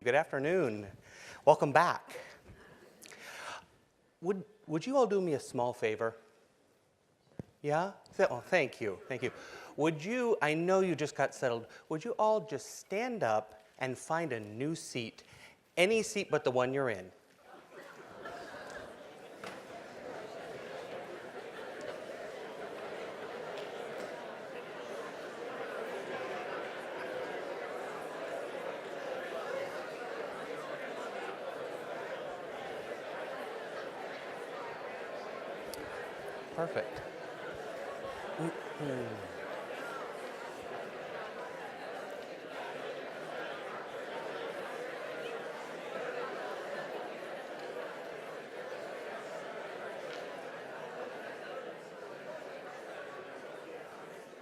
Good afternoon. Welcome back. Would you all do me a small favor? Yeah? Oh, thank you. Thank you. I know you just got settled. Would you all just stand up and find a new seat? Any seat but the one you're in. Perfect.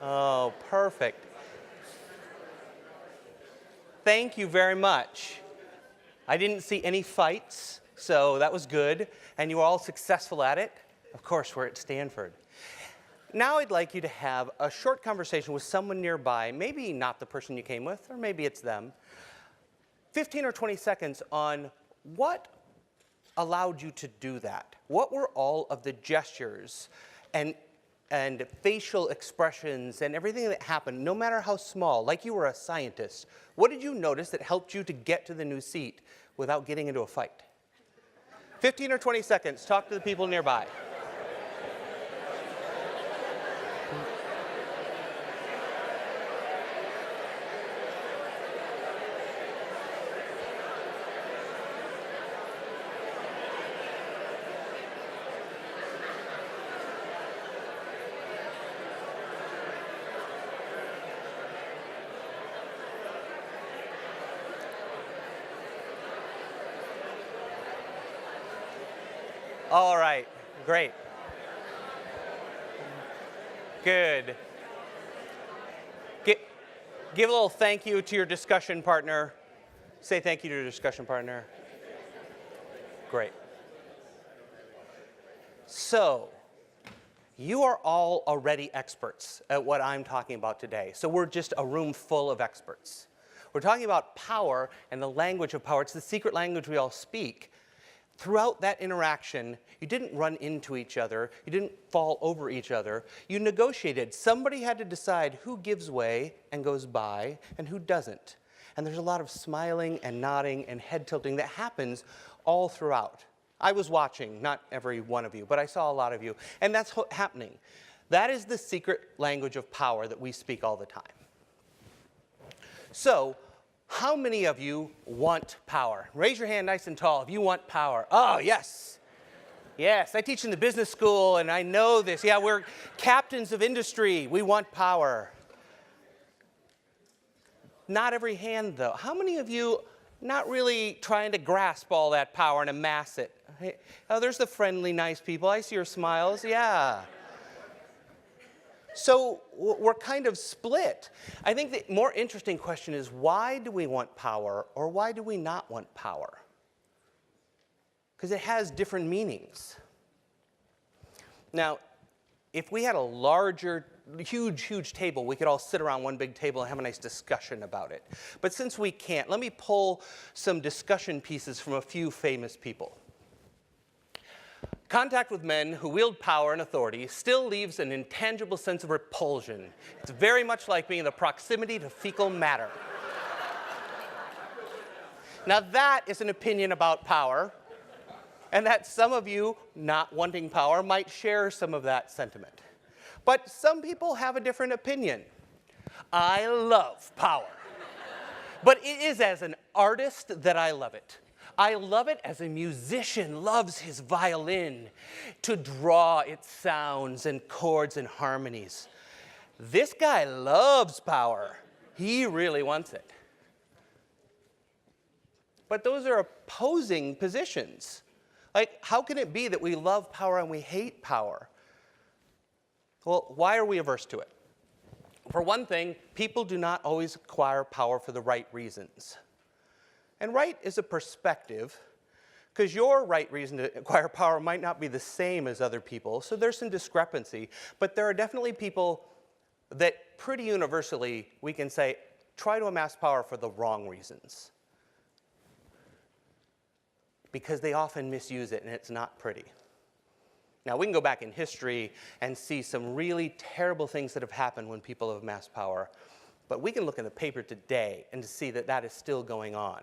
Oh, perfect. Thank you very much. I didn't see any fights, so that was good. And you were all successful at it. Of course, we're at Stanford. Now I'd like you to have a short conversation with someone nearby, maybe not the person you came with, or maybe it's them. 15 or 20 seconds on what allowed you to do that. What were all of the gestures and facial expressions and everything that happened, no matter how small, like you were a scientist. What did you notice that helped you to get to the new seat without getting into a fight? 15 or 20 seconds, talk to the people nearby. All right, great. Good. Give a little thank you to your discussion partner. Say thank you to your discussion partner. Great. So, you are all already experts at what I'm talking about today. So we're just a room full of experts. We're talking about power and the language of power. It's the secret language we all speak. Throughout that interaction, you didn't run into each other. You didn't fall over each other. You negotiated. Somebody had to decide who gives way and goes by and who doesn't. And there's a lot of smiling and nodding and head tilting that happens all throughout. I was watching, not every one of you, but I saw a lot of you. And that's happening. That is the secret language of power that we speak all the time. So, how many of you want power? Raise your hand nice and tall if you want power. Oh, yes. Yes, I teach in the business school and I know this. Yeah, we're captains of industry. We want power. Not every hand, though. How many of you not really trying to grasp all that power and amass it? Oh, there's the friendly, nice people. I see your smiles. Yeah. So we're kind of split. I think the more interesting question is, why do we want power or why do we not want power? Because it has different meanings. Now, if we had a larger, huge table, we could all sit around one big table and have a nice discussion about it. But since we can't, let me pull some discussion pieces from a few famous people. Contact with men who wield power and authority still leaves an intangible sense of repulsion. It's very much like being in the proximity to fecal matter. Now that is an opinion about power, and that some of you not wanting power might share some of that sentiment. But some people have a different opinion. I love power. But it is as an artist that I love it. I love it as a musician loves his violin to draw its sounds and chords and harmonies. This guy loves power. He really wants it. But those are opposing positions. Like, how can it be that we love power and we hate power? Well, why are we averse to it? For one thing, people do not always acquire power for the right reasons. And right is a perspective, because your right reason to acquire power might not be the same as other people, so there's some discrepancy. But there are definitely people that pretty universally we can say try to amass power for the wrong reasons. because they often misuse it and it's not pretty. Now, we can go back in history and see some really terrible things that have happened when people have amassed power, but we can look in the paper today and to see that that is still going on.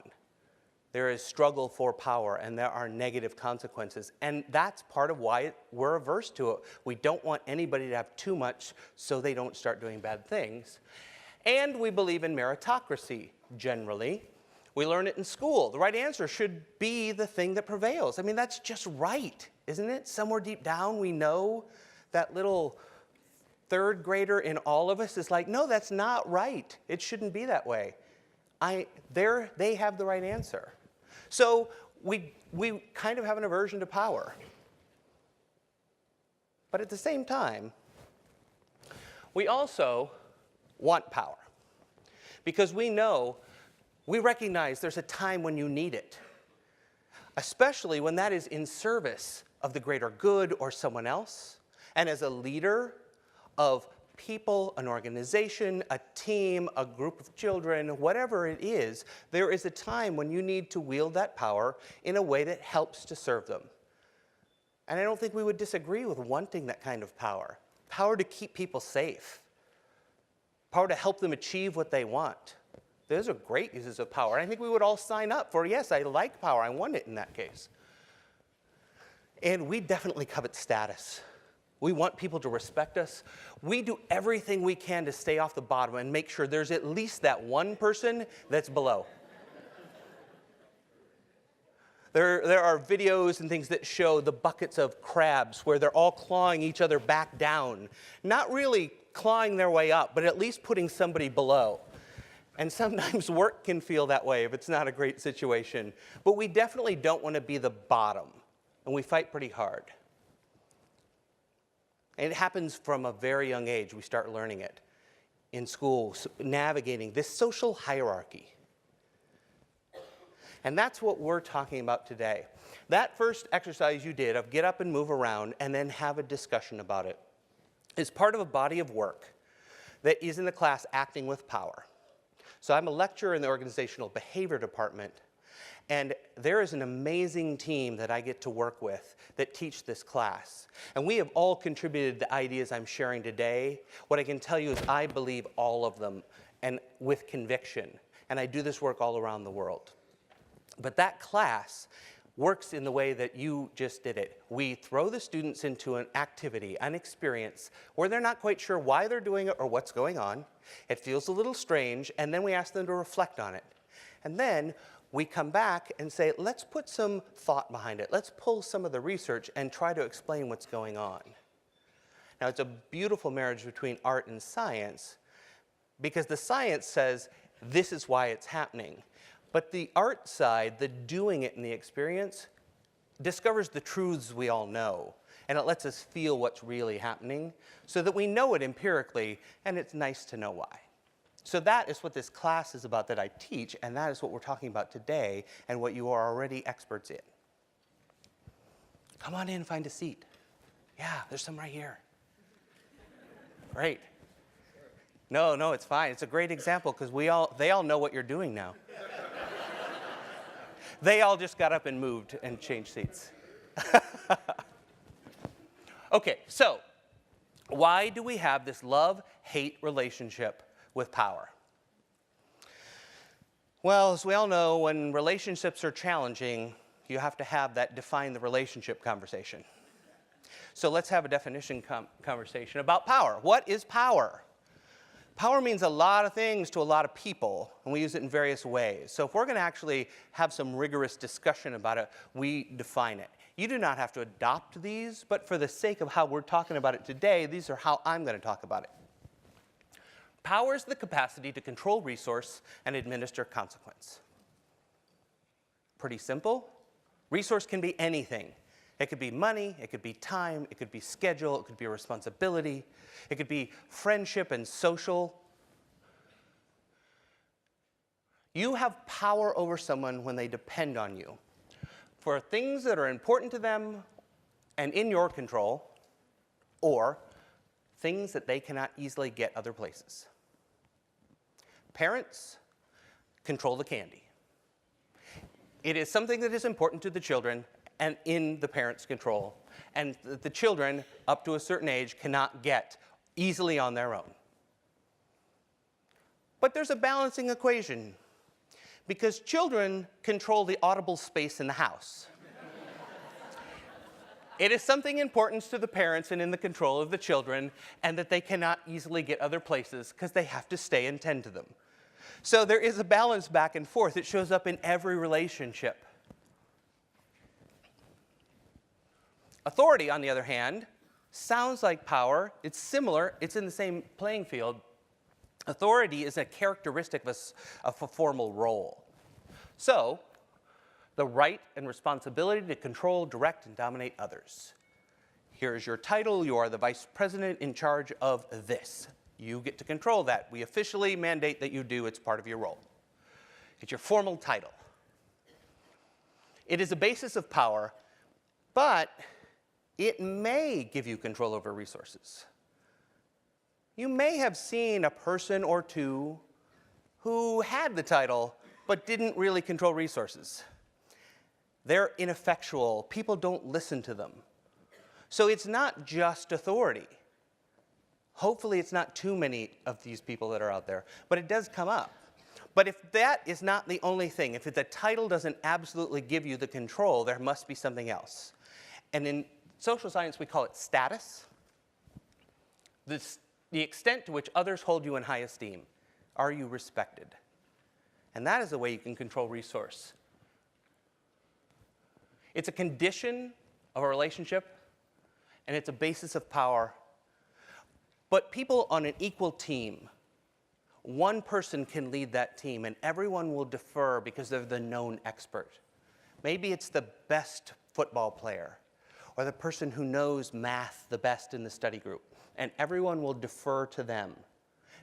There is struggle for power, and there are negative consequences. And that's part of why we're averse to it. We don't want anybody to have too much so they don't start doing bad things. And we believe in meritocracy, generally. We learn it in school. The right answer should be the thing that prevails. I mean, that's just right, isn't it? Somewhere deep down, we know that little third grader in all of us is like, no, that's not right. It shouldn't be that way. They have the right answer. So we kind of have an aversion to power. But at the same time, we also want power. Because we recognize there's a time when you need it. Especially when that is in service of the greater good or someone else. And as a leader of people, an organization, a team, a group of children, whatever it is, there is a time when you need to wield that power in a way that helps to serve them. And I don't think we would disagree with wanting that kind of power. Power to keep people safe. Power to help them achieve what they want. Those are great uses of power. I think we would all sign up for, yes, I like power, I want it in that case. And we definitely covet status. We want people to respect us. We do everything we can to stay off the bottom and make sure there's at least that one person that's below. There are videos and things that show the buckets of crabs where they're all clawing each other back down. Not really clawing their way up, but at least putting somebody below. And sometimes work can feel that way if it's not a great situation. But we definitely don't want to be the bottom, and we fight pretty hard. And it happens from a very young age. We start learning it in school, navigating this social hierarchy. And that's what we're talking about today. That first exercise you did of get up and move around and then have a discussion about it is part of a body of work that is in the class Acting with Power. So I'm a lecturer in the organizational behavior department, and there is an amazing team that I get to work with that teach this class. And we have all contributed the ideas I'm sharing today. What I can tell you is I believe all of them, and with conviction. And I do this work all around the world. But that class works in the way that you just did it. We throw the students into an activity, an experience, where they're not quite sure why they're doing it or what's going on. It feels a little strange, and then we ask them to reflect on it. And then we come back and say, let's put some thought behind it. Let's pull some of the research and try to explain what's going on. Now, it's a beautiful marriage between art and science, because the science says this is why it's happening. But the art side, the doing it in the experience, discovers the truths we all know. And it lets us feel what's really happening so that we know it empirically, and it's nice to know why. So that is what this class is about that I teach, and that is what we're talking about today and what you are already experts in. Come on in and find a seat. Yeah, there's some right here. Great. No, it's fine. It's a great example because they all know what you're doing now. They all just got up and moved and changed seats. Okay, so why do we have this love-hate relationship with power? Well, as we all know, when relationships are challenging, you have to have that define the relationship conversation. So let's have a definition conversation about power. What is power? Power means a lot of things to a lot of people, and we use it in various ways. So if we're going to actually have some rigorous discussion about it, we define it. You do not have to adopt these, but for the sake of how we're talking about it today, these are how I'm going to talk about it. Power is the capacity to control resource and administer consequence. Pretty simple. Resource can be anything. It could be money, it could be time, it could be schedule, it could be responsibility, it could be friendship and social. You have power over someone when they depend on you for things that are important to them and in your control, or things that they cannot easily get other places. Parents control the candy. It is something that is important to the children and in the parents' control, and the children, up to a certain age, cannot get easily on their own. But there's a balancing equation, because children control the audible space in the house. It is something important to the parents and in the control of the children, and that they cannot easily get other places because they have to stay and tend to them. So there is a balance back and forth. It shows up in every relationship. Authority, on the other hand, sounds like power. It's similar. It's in the same playing field. Authority is a characteristic of a formal role. So, the right and responsibility to control, direct, and dominate others. Here's your title. You are the vice president in charge of this. You get to control that. We officially mandate that you do. It's part of your role. It's your formal title. It is a basis of power, but it may give you control over resources. You may have seen a person or two who had the title but didn't really control resources. They're ineffectual. People don't listen to them. So it's not just authority. Hopefully it's not too many of these people that are out there, but it does come up. But if that is not the only thing, if the title doesn't absolutely give you the control, there must be something else. And in social science, we call it status. The extent to which others hold you in high esteem. Are you respected? And that is the way you can control resource. It's a condition of a relationship, and it's a basis of power. But people on an equal team, one person can lead that team, and everyone will defer because they're the known expert. Maybe it's the best football player, or the person who knows math the best in the study group, and everyone will defer to them.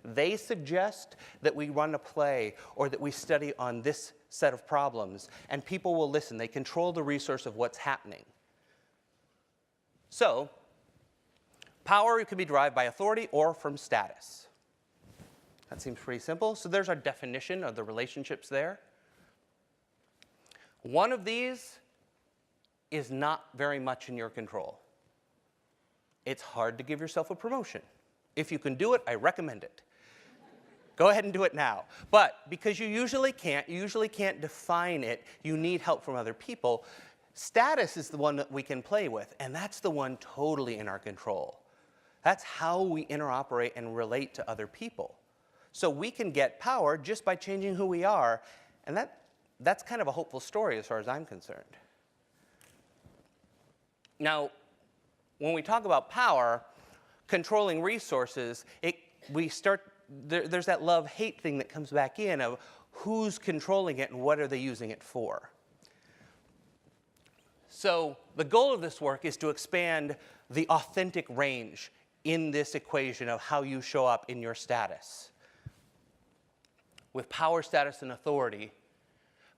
They suggest that we run a play or that we study on this set of problems, and people will listen. They control the resource of what's happening. So, power can be derived by authority or from status. That seems pretty simple. So there's our definition of the relationships there. One of these is not very much in your control. It's hard to give yourself a promotion. If you can do it, I recommend it. Go ahead and do it now. But because you usually can't define it, you need help from other people. Status is the one that we can play with, and that's the one totally in our control. That's how we interoperate and relate to other people. So we can get power just by changing who we are, and that's kind of a hopeful story as far as I'm concerned. Now, when we talk about power, controlling resources, there's that love-hate thing that comes back in of who's controlling it and what are they using it for. So the goal of this work is to expand the authentic range in this equation of how you show up in your status with power, status, and authority,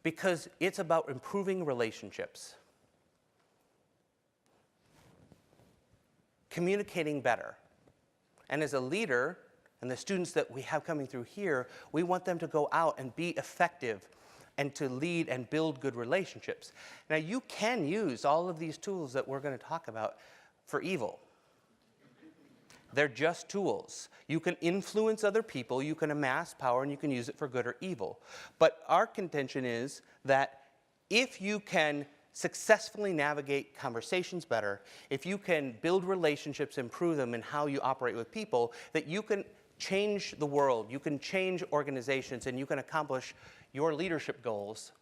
because it's about improving relationships, communicating better. And as a leader, and the students that we have coming through here, we want them to go out and be effective and to lead and build good relationships. Now, you can use all of these tools that we're going to talk about for evil. They're just tools. You can influence other people, you can amass power, and you can use it for good or evil. But our contention is that if you can successfully navigate conversations better, if you can build relationships, improve them in how you operate with people, that you can change the world, you can change organizations, and you can accomplish your leadership goals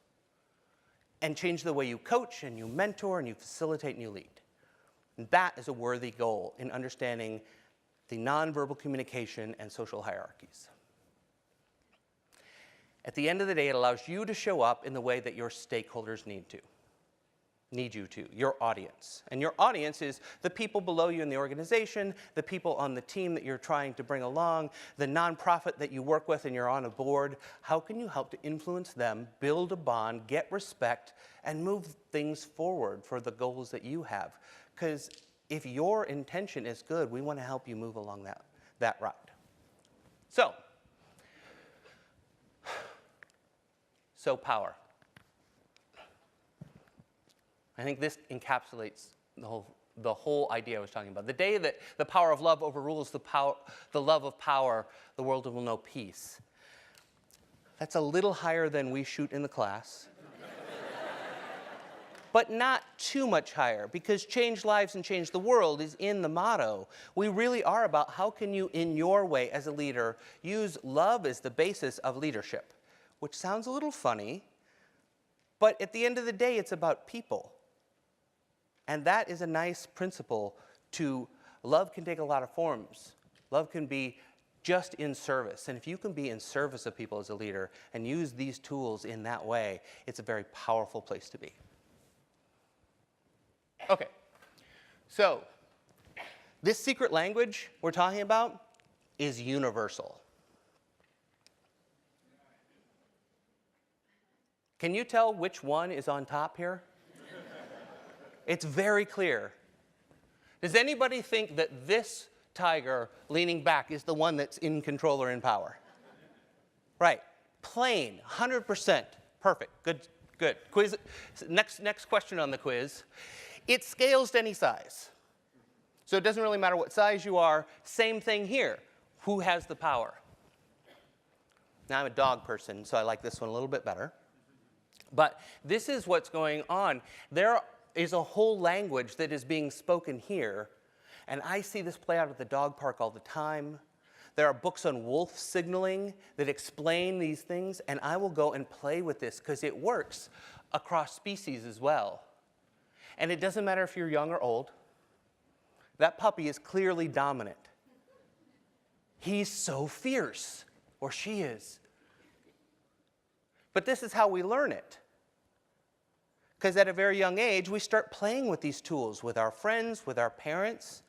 and change the way you coach and you mentor and you facilitate and you lead. And that is a worthy goal in understanding the nonverbal communication and social hierarchies. At the end of the day, it allows you to show up in the way that your stakeholders need you to, your audience. And your audience is the people below you in the organization, the people on the team that you're trying to bring along, the nonprofit that you work with and you're on a board. How can you help to influence them, build a bond, get respect, and move things forward for the goals that you have? Because if your intention is good, we want to help you move along that route. So power. I think this encapsulates the whole idea I was talking about. The day that the power of love overrules the love of power, the world will know peace. That's a little higher than we shoot in the class. But not too much higher, because change lives and change the world is in the motto. We really are about how can you, in your way as a leader, use love as the basis of leadership, which sounds a little funny, but at the end of the day, it's about people. And that is a nice principle to, love can take a lot of forms. Love can be just in service. And if you can be in service of people as a leader and use these tools in that way, it's a very powerful place to be. Okay, so this secret language we're talking about is universal. Can you tell which one is on top here? It's very clear. Does anybody think that this tiger leaning back is the one that's in control or in power? Right. Plain, 100%. Perfect. Good, good. Quiz. Next question on the quiz. It scales to any size. So it doesn't really matter what size you are. Same thing here. Who has the power? Now, I'm a dog person, so I like this one a little bit better. But this is what's going on. There is a whole language that is being spoken here, and I see this play out at the dog park all the time. There are books on wolf signaling that explain these things, and I will go and play with this because it works across species as well. And it doesn't matter if you're young or old. That puppy is clearly dominant. He's so fierce, or she is. But this is how we learn it. Because at a very young age, we start playing with these tools with our friends, with our parents.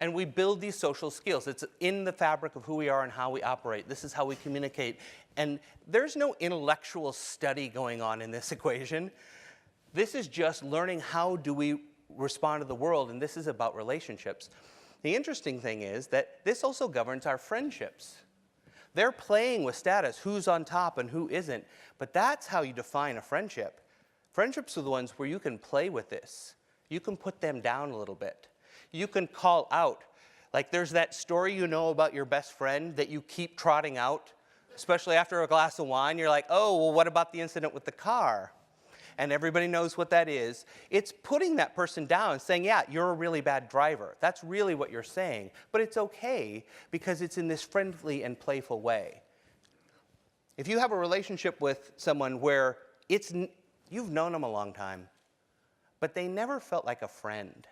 And we build these social skills. It's in the fabric of who we are and how we operate. This is how we communicate. And there's no intellectual study going on in this equation. This is just learning how do we respond to the world, and this is about relationships. The interesting thing is that this also governs our friendships. They're playing with status, who's on top and who isn't, but that's how you define a friendship. Friendships are the ones where you can play with this. You can put them down a little bit. You can call out. Like there's that story you know about your best friend that you keep trotting out, especially after a glass of wine. You're like, oh, well, what about the incident with the car? And everybody knows what that is. It's putting that person down and saying, yeah, you're a really bad driver. That's really what you're saying. But it's okay because it's in this friendly and playful way. If you have a relationship with someone where you've known them a long time, but they never felt like a friend,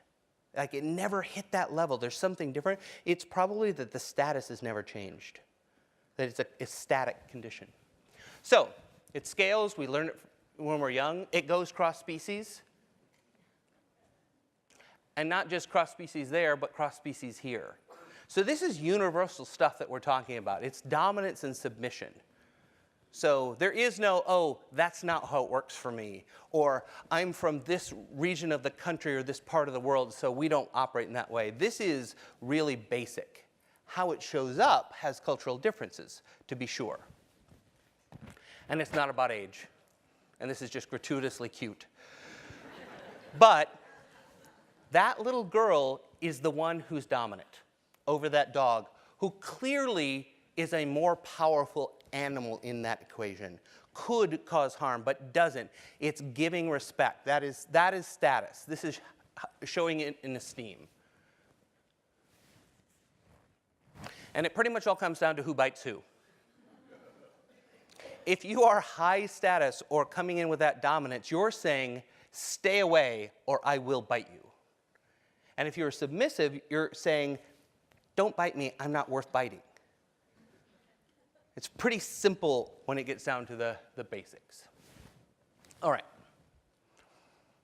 like it never hit that level, there's something different, it's probably that the status has never changed, that it's a static condition. So it scales, we learn it when we're young, it goes cross-species. And not just cross-species there, but cross-species here. So this is universal stuff that we're talking about. It's dominance and submission. So there is no, oh, that's not how it works for me. Or I'm from this region of the country or this part of the world, so we don't operate in that way. This is really basic. How it shows up has cultural differences, to be sure. And it's not about age. And this is just gratuitously cute. But that little girl is the one who's dominant over that dog, who clearly is a more powerful animal in that equation, could cause harm, but doesn't. It's giving respect. That is status. This is showing it in esteem. And it pretty much all comes down to who bites who. If you are high status or coming in with that dominance, you're saying, stay away or I will bite you. And if you're submissive, you're saying, don't bite me, I'm not worth biting. It's pretty simple when it gets down to the basics. All right.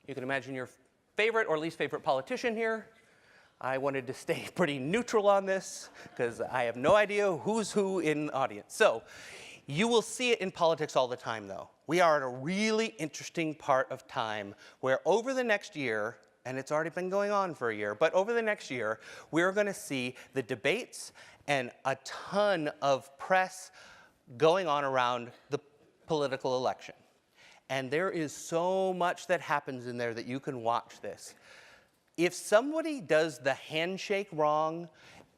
You can imagine your favorite or least favorite politician here. I wanted to stay pretty neutral on this because I have no idea who's who in the audience. So you will see it in politics all the time, though. We are at a really interesting part of time where over the next year, and it's already been going on for a year, but over the next year, we're going to see the debates and a ton of press going on around the political election. And there is so much that happens in there that you can watch this. If somebody does the handshake wrong,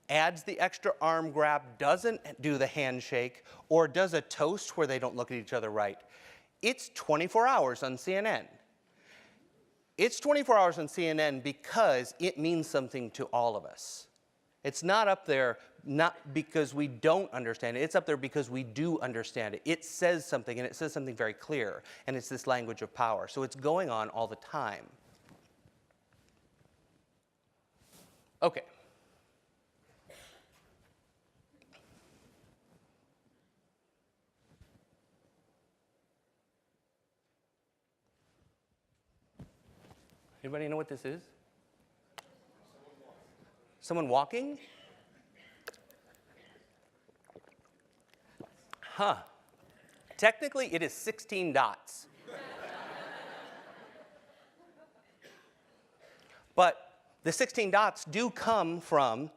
adds the extra arm grab, doesn't do the handshake, or does a toast where they don't look at each other right, it's 24 hours on CNN. It's 24 hours on CNN because it means something to all of us. It's not up there not because we don't understand it. It's up there because we do understand it. It says something, and it says something very clear, and it's this language of power. So it's going on all the time. Okay. Anybody know what this is? Someone walking? Huh. Technically, it is 16 dots. But the 16 dots do come from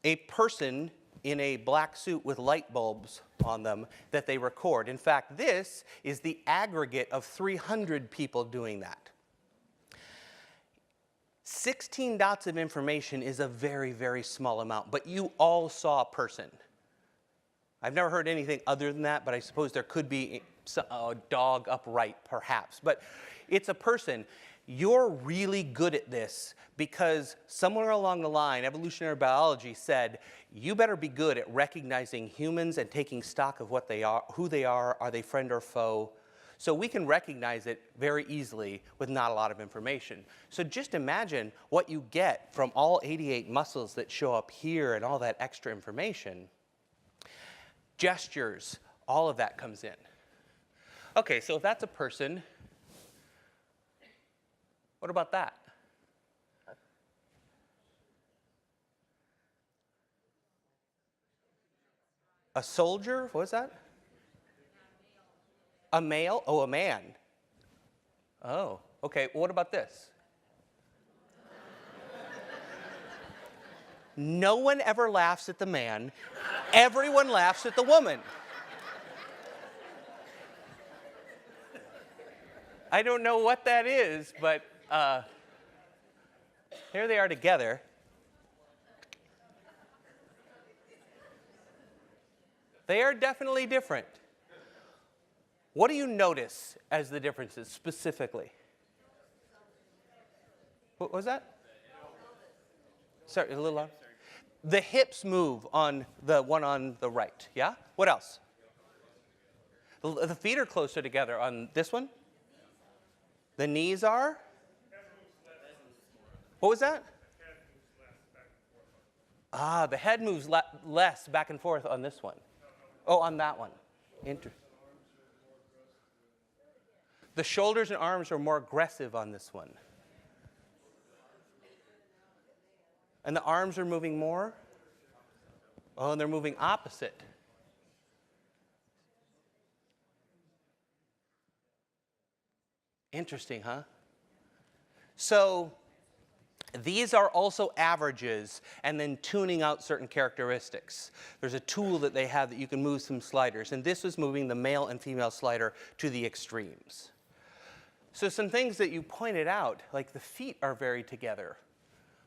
a person in a black suit with light bulbs on them that they record. In fact, this is the aggregate of 300 people doing that. 16 dots of information is a very, very small amount, but you all saw a person. I've never heard anything other than that, but I suppose there could be a dog upright, perhaps. But it's a person. You're really good at this because somewhere along the line, evolutionary biology said, you better be good at recognizing humans and taking stock of what they are, who they are they friend or foe? So we can recognize it very easily with not a lot of information. So just imagine what you get from all 88 muscles that show up here and all that extra information. Gestures, all of that comes in. Okay, so if that's a person, what about that? A soldier, what was that? A male? Oh, a man. Oh, okay, what about this? No one ever laughs at the man. Everyone laughs at the woman. I don't know what that is, but here they are together. They are definitely different. What do you notice as the differences specifically? What was that? Sorry, a little louder. The hips move on the one on the right, yeah? What else? The feet are closer together on this one? The knees are? What was that? Ah, the head moves less back and forth on this one. Oh, on that one. The shoulders and arms are more aggressive on this one. And the arms are moving more? Oh, and they're moving opposite. Interesting, huh? So these are also averages and then tuning out certain characteristics. There's a tool that they have that you can move some sliders, and this is moving the male and female slider to the extremes. So some things that you pointed out, like the feet are very together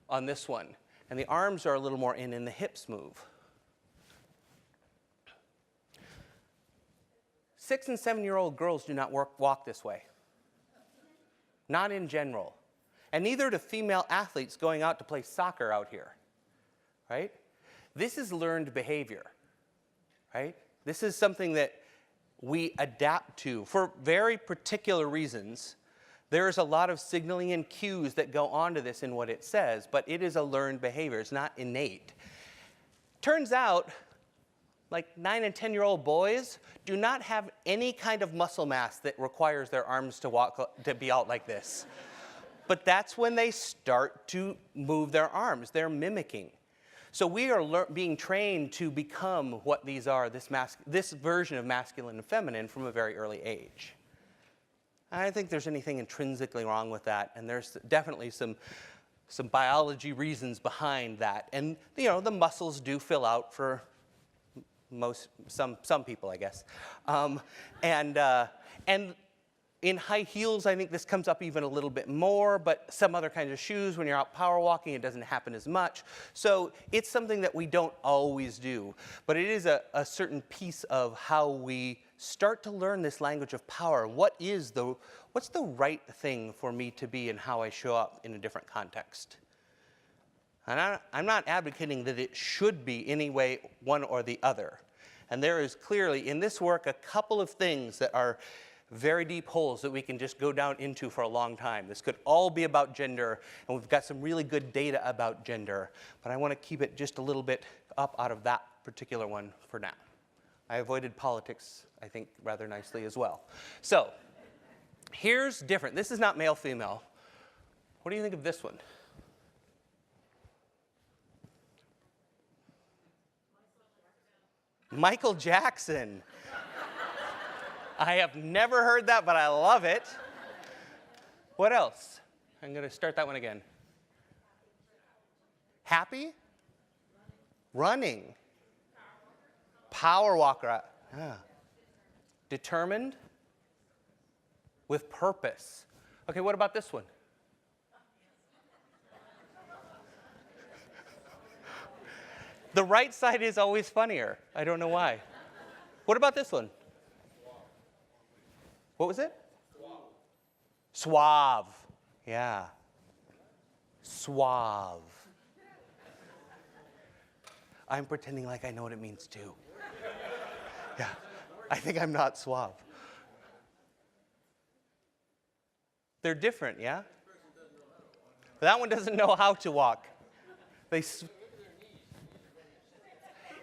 on this one, and the arms are a little more in and the hips move. 6- and 7-year-old girls do not walk this way. Not in general. And neither do female athletes going out to play soccer out here, right? This is learned behavior, right? This is something that we adapt to for very particular reasons. There's a lot of signaling and cues that go onto this in what it says, but it is a learned behavior. It's not innate. Turns out, like 9- and 10-year-old boys do not have any kind of muscle mass that requires their arms to be out like this. But that's when they start to move their arms. They're mimicking. So we are being trained to become what these are, this version of masculine and feminine from a very early age. I don't think there's anything intrinsically wrong with that, and there's definitely some biology reasons behind that. And you know, the muscles do fill out for some people, I guess. And In high heels, I think this comes up even a little bit more, but some other kinds of shoes, when you're out power walking, it doesn't happen as much. So it's something that we don't always do, but it is a certain piece of how we start to learn this language of power. What's the right thing for me to be and how I show up in a different context? And I'm not advocating that it should be any way one or the other. And there is clearly in this work a couple of things that are very deep holes that we can just go down into for a long time. This could all be about gender, and we've got some really good data about gender, but I want to keep it just a little bit up out of that particular one for now. I avoided politics, I think, rather nicely as well. So here's different. This is not male-female. What do you think of this one? Michael Jackson. I have never heard that, but I love it. What else? I'm going to start that one again. Happy? Running. Power walker. Ah. Determined? With purpose. Okay, what about this one? The right side is always funnier. I don't know why. What about this one? What was it? Suave. Yeah. Suave. I'm pretending like I know what it means too. Yeah. I think I'm not suave. They're different, yeah? That one doesn't know how to walk.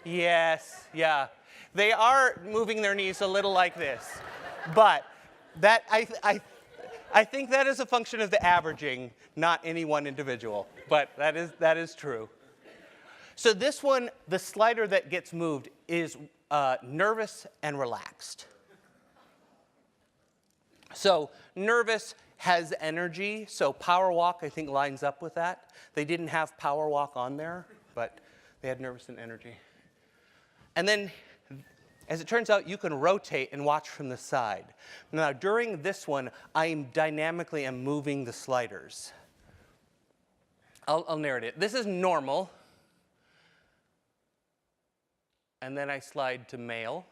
Yes, yeah. They are moving their knees a little like this. But that I think that is a function of the averaging, not any one individual. But that is true. So this one, the slider that gets moved is nervous and relaxed. So nervous has energy, so power walk I think lines up with that. They didn't have power walk on there, but they had nervous and energy. And then, as it turns out, you can rotate and watch from the side. Now, during this one, I dynamically am moving the sliders. I'll narrate it. This is normal. And then I slide to male.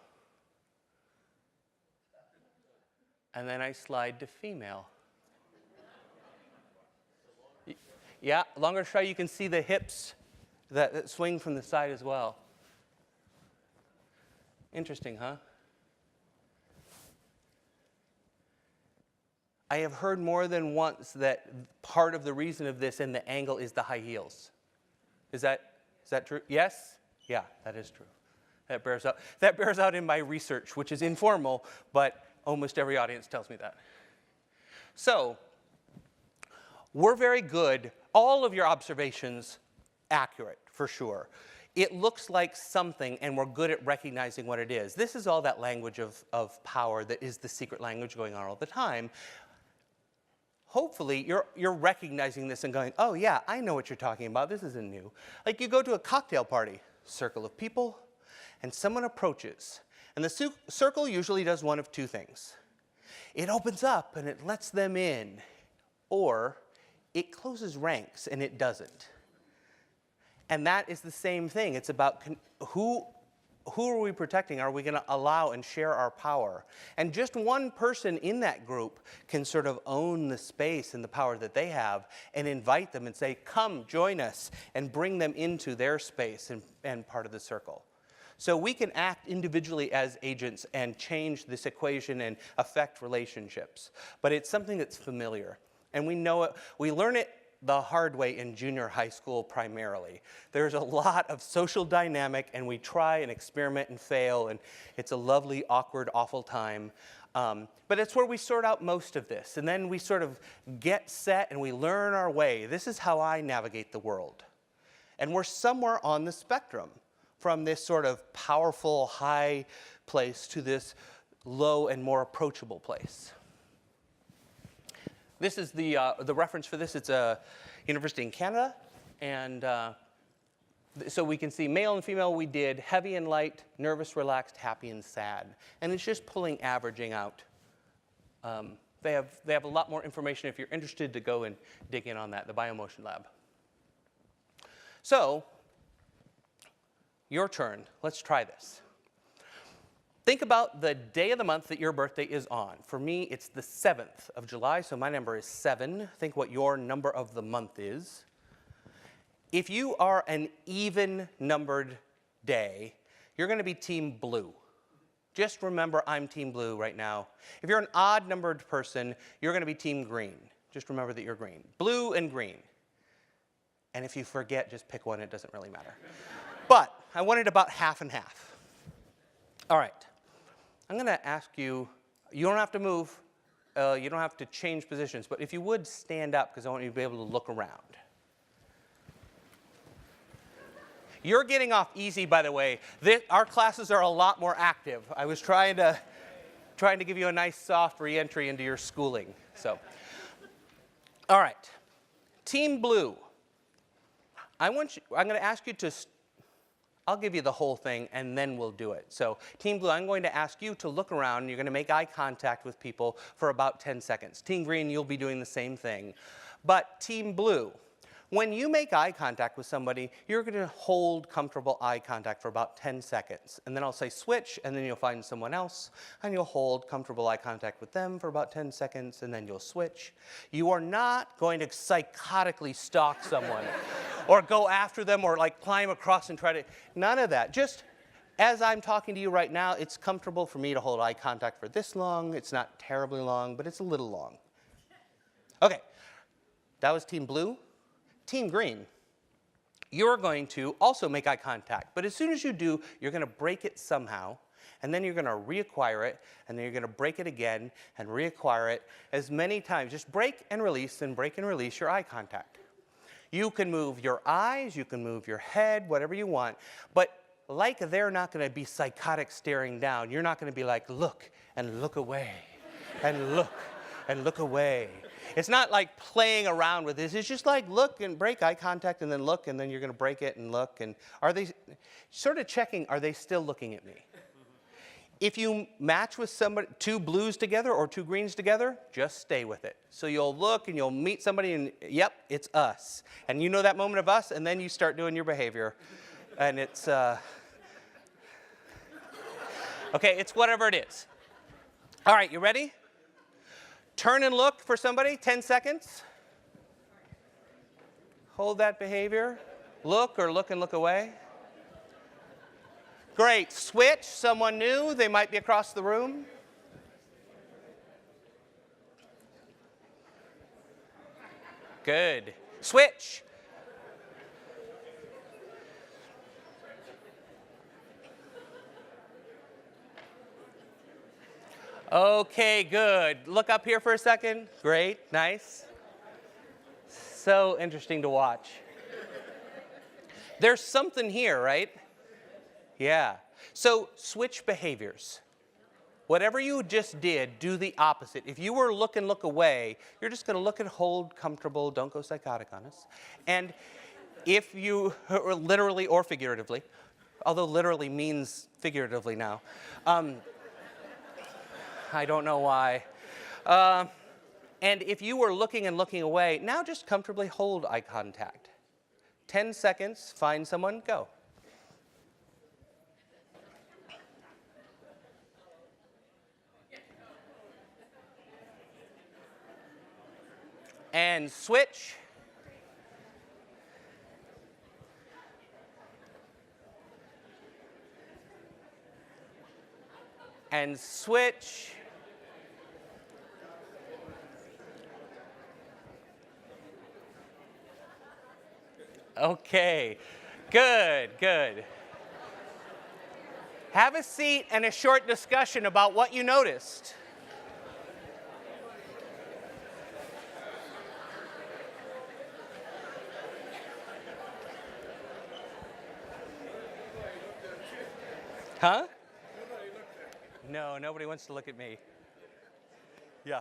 And then I slide to female. Yeah, longer try, you can see the hips that swing from the side as well. Interesting, huh? I have heard more than once that part of the reason of this and the angle is the high heels. Is that true? Yes? Yeah, that is true. That bears out. That bears out in my research, which is informal, but almost every audience tells me that. So, we're very good. All of your observations accurate, for sure. It looks like something, and we're good at recognizing what it is. This is all that language of power that is the secret language going on all the time. Hopefully, you're recognizing this and going, oh, yeah, I know what you're talking about. This isn't new. Like you go to a cocktail party, circle of people, and someone approaches. And the circle usually does one of two things. It opens up, and it lets them in, or it closes ranks, and it doesn't. And that is the same thing. It's about who are we protecting? Are we going to allow and share our power? And just one person in that group can sort of own the space and the power that they have and invite them and say, come, join us, and bring them into their space and part of the circle. So we can act individually as agents and change this equation and affect relationships. But it's something that's familiar. And we know it, we learn it the hard way in junior high school primarily. There's a lot of social dynamic, and we try and experiment and fail, and it's a lovely, awkward, awful time. But it's where we sort out most of this. And then we sort of get set and we learn our way. This is how I navigate the world. And we're somewhere on the spectrum from this sort of powerful, high place to this low and more approachable place. This is the reference for this. It's a university in Canada. And so we can see male and female, we did heavy and light, nervous, relaxed, happy, and sad. And it's just pulling averaging out They have a lot more information if you're interested to go and dig in on that, the Biomotion Lab. So, your turn. Let's try this. Think about the day of the month that your birthday is on. For me, it's the 7th of July, so my number is 7. Think what your number of the month is. If you are an even-numbered day, you're going to be team blue. Just remember I'm team blue right now. If you're an odd-numbered person, you're going to be team green. Just remember that you're green. Blue and green. And if you forget, just pick one. It doesn't really matter. But I want it about half and half. All right. I'm going to ask you, you don't have to move. You don't have to change positions. But if you would, stand up, because I want you to be able to look around. You're getting off easy, by the way. Our classes are a lot more active. I was trying to give you a nice soft re-entry into your schooling. So, all right. Team blue. I'm going to ask you to, I'll give you the whole thing and then we'll do it. So team blue, I'm going to ask you to look around. You're going to make eye contact with people for about 10 seconds. Team green, you'll be doing the same thing. But team blue, when you make eye contact with somebody, you're going to hold comfortable eye contact for about 10 seconds. And then I'll say switch, and then you'll find someone else, and you'll hold comfortable eye contact with them for about 10 seconds, and then you'll switch. You are not going to psychotically stalk someone or go after them or like climb across and try to, none of that. Just as I'm talking to you right now, it's comfortable for me to hold eye contact for this long. It's not terribly long, but it's a little long. Okay, that was team blue. Team green, you're going to also make eye contact, but as soon as you do, you're going to break it somehow, and then you're going to reacquire it, and then you're going to break it again and reacquire it as many times. Just break and release your eye contact. You can move your eyes, you can move your head, whatever you want, but like they're not going to be psychotic staring down. You're not going to be like, look and look away, and look away. It's not like playing around with this. It's just like look and break eye contact and then look, and then you're going to break it and look. And are they sort of checking, are they still looking at me? If you match with somebody, two blues together or two greens together, just stay with it. So you'll look and you'll meet somebody and, yep, it's us. And you know that moment of us, and then you start doing your behavior. And it's, okay, it's whatever it is. All right, you ready? Turn and look for somebody, 10 seconds. Hold that behavior. Look or look and look away. Great. Switch, someone new. They might be across the room. Good. Switch. Okay, good. Look up here for a second. Great, nice. So interesting to watch. There's something here, right? Yeah. So switch behaviors. Whatever you just did, do the opposite. If you were look and look away, you're just going to look and hold comfortable. Don't go psychotic on us. And if you, literally or figuratively, although literally means figuratively now, I don't know why. And if you were looking and looking away, now just comfortably hold eye contact. 10 seconds, find someone, go. And switch. And switch. Okay, good, good. Have a seat and a short discussion about what you noticed. Huh? No, nobody wants to look at me. Yeah.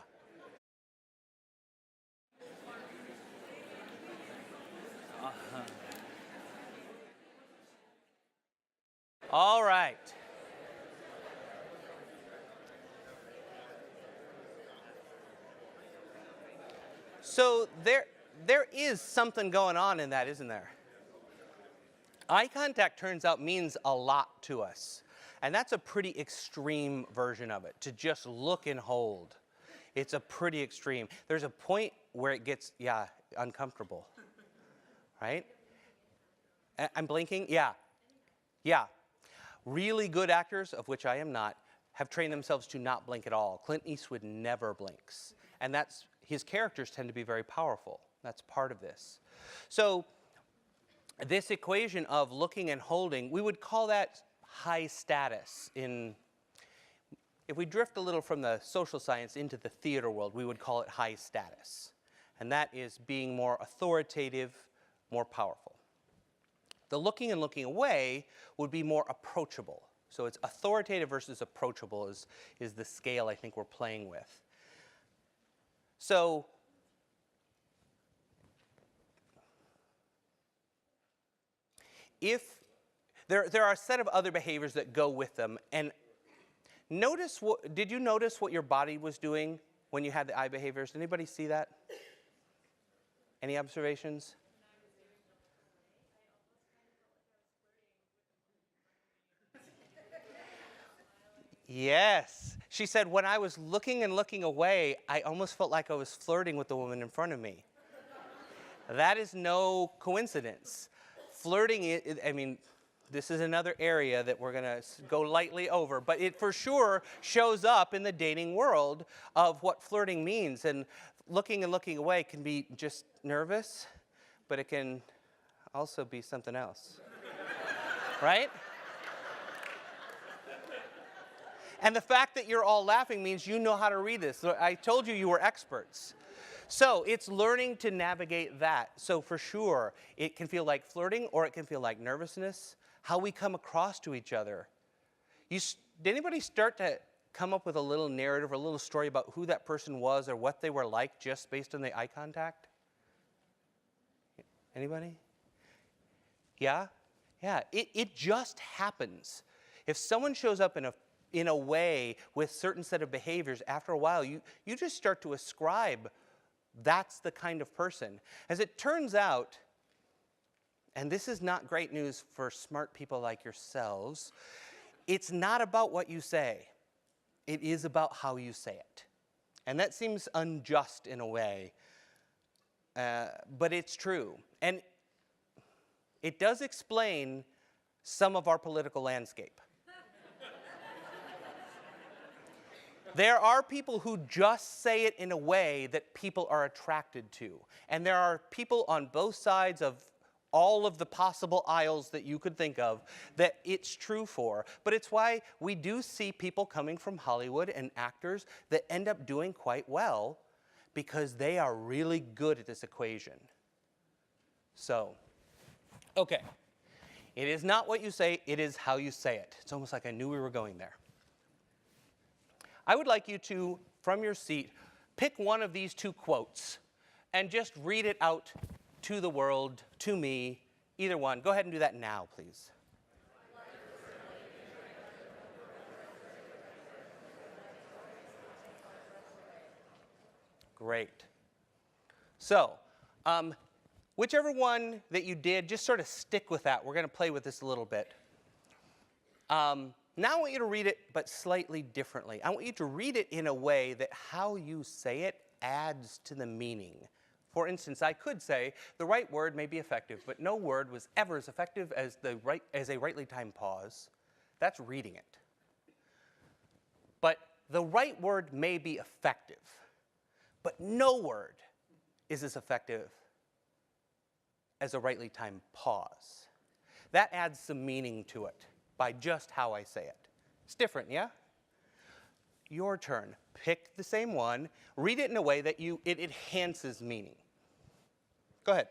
All right. So there is something going on in that, isn't there? Eye contact, turns out, means a lot to us. And that's a pretty extreme version of it, to just look and hold. It's a pretty extreme. There's a point where it gets, uncomfortable, right? I'm blinking? Yeah. Really good actors, of which I am not, have trained themselves to not blink at all. Clint Eastwood never blinks. And his characters tend to be very powerful. That's part of this. So this equation of looking and holding, we would call that high status. If we drift a little from the social science into the theater world, we would call it high status. And that is being more authoritative, more powerful. The looking and looking away would be more approachable. So it's authoritative versus approachable is the scale I think we're playing with. So if there are a set of other behaviors that go with them, and did you notice what your body was doing when you had the eye behaviors? Did anybody see that? Any observations? Yes. She said, when I was looking and looking away, I almost felt like I was flirting with the woman in front of me. That is no coincidence. Flirting, this is another area that we're going to go lightly over, but it for sure shows up in the dating world of what flirting means. And looking and looking away can be just nervous, but it can also be something else. Right? And the fact that you're all laughing means you know how to read this. I told you were experts. So it's learning to navigate that. So for sure, it can feel like flirting or it can feel like nervousness. How we come across to each other. Did anybody start to come up with a little narrative or a little story about who that person was or what they were like just based on the eye contact? Anybody? Yeah? Yeah, it just happens. If someone shows up in a way with certain set of behaviors, after a while, you just start to ascribe that's the kind of person. As it turns out, and this is not great news for smart people like yourselves, it's not about what you say. It is about how you say it. And that seems unjust in a way, but it's true. And it does explain some of our political landscape. There are people who just say it in a way that people are attracted to. And there are people on both sides of all of the possible aisles that you could think of that it's true for. But it's why we do see people coming from Hollywood and actors that end up doing quite well because they are really good at this equation. So, okay. It is not what you say, it is how you say it. It's almost like I knew we were going there. I would like you to, from your seat, pick one of these two quotes and just read it out to the world, to me, either one. Go ahead and do that now, please. Great. So, whichever one that you did, just sort of stick with that. We're going to play with this a little bit. Now I want you to read it, but slightly differently. I want you to read it in a way that how you say it adds to the meaning. For instance, I could say, the right word may be effective, but no word was ever as effective as a rightly timed pause. That's reading it. But the right word may be effective, but no word is as effective as a rightly timed pause. That adds some meaning to it by just how I say it. It's different, yeah? Your turn. Pick the same one, read it in a way that it enhances meaning. Go ahead.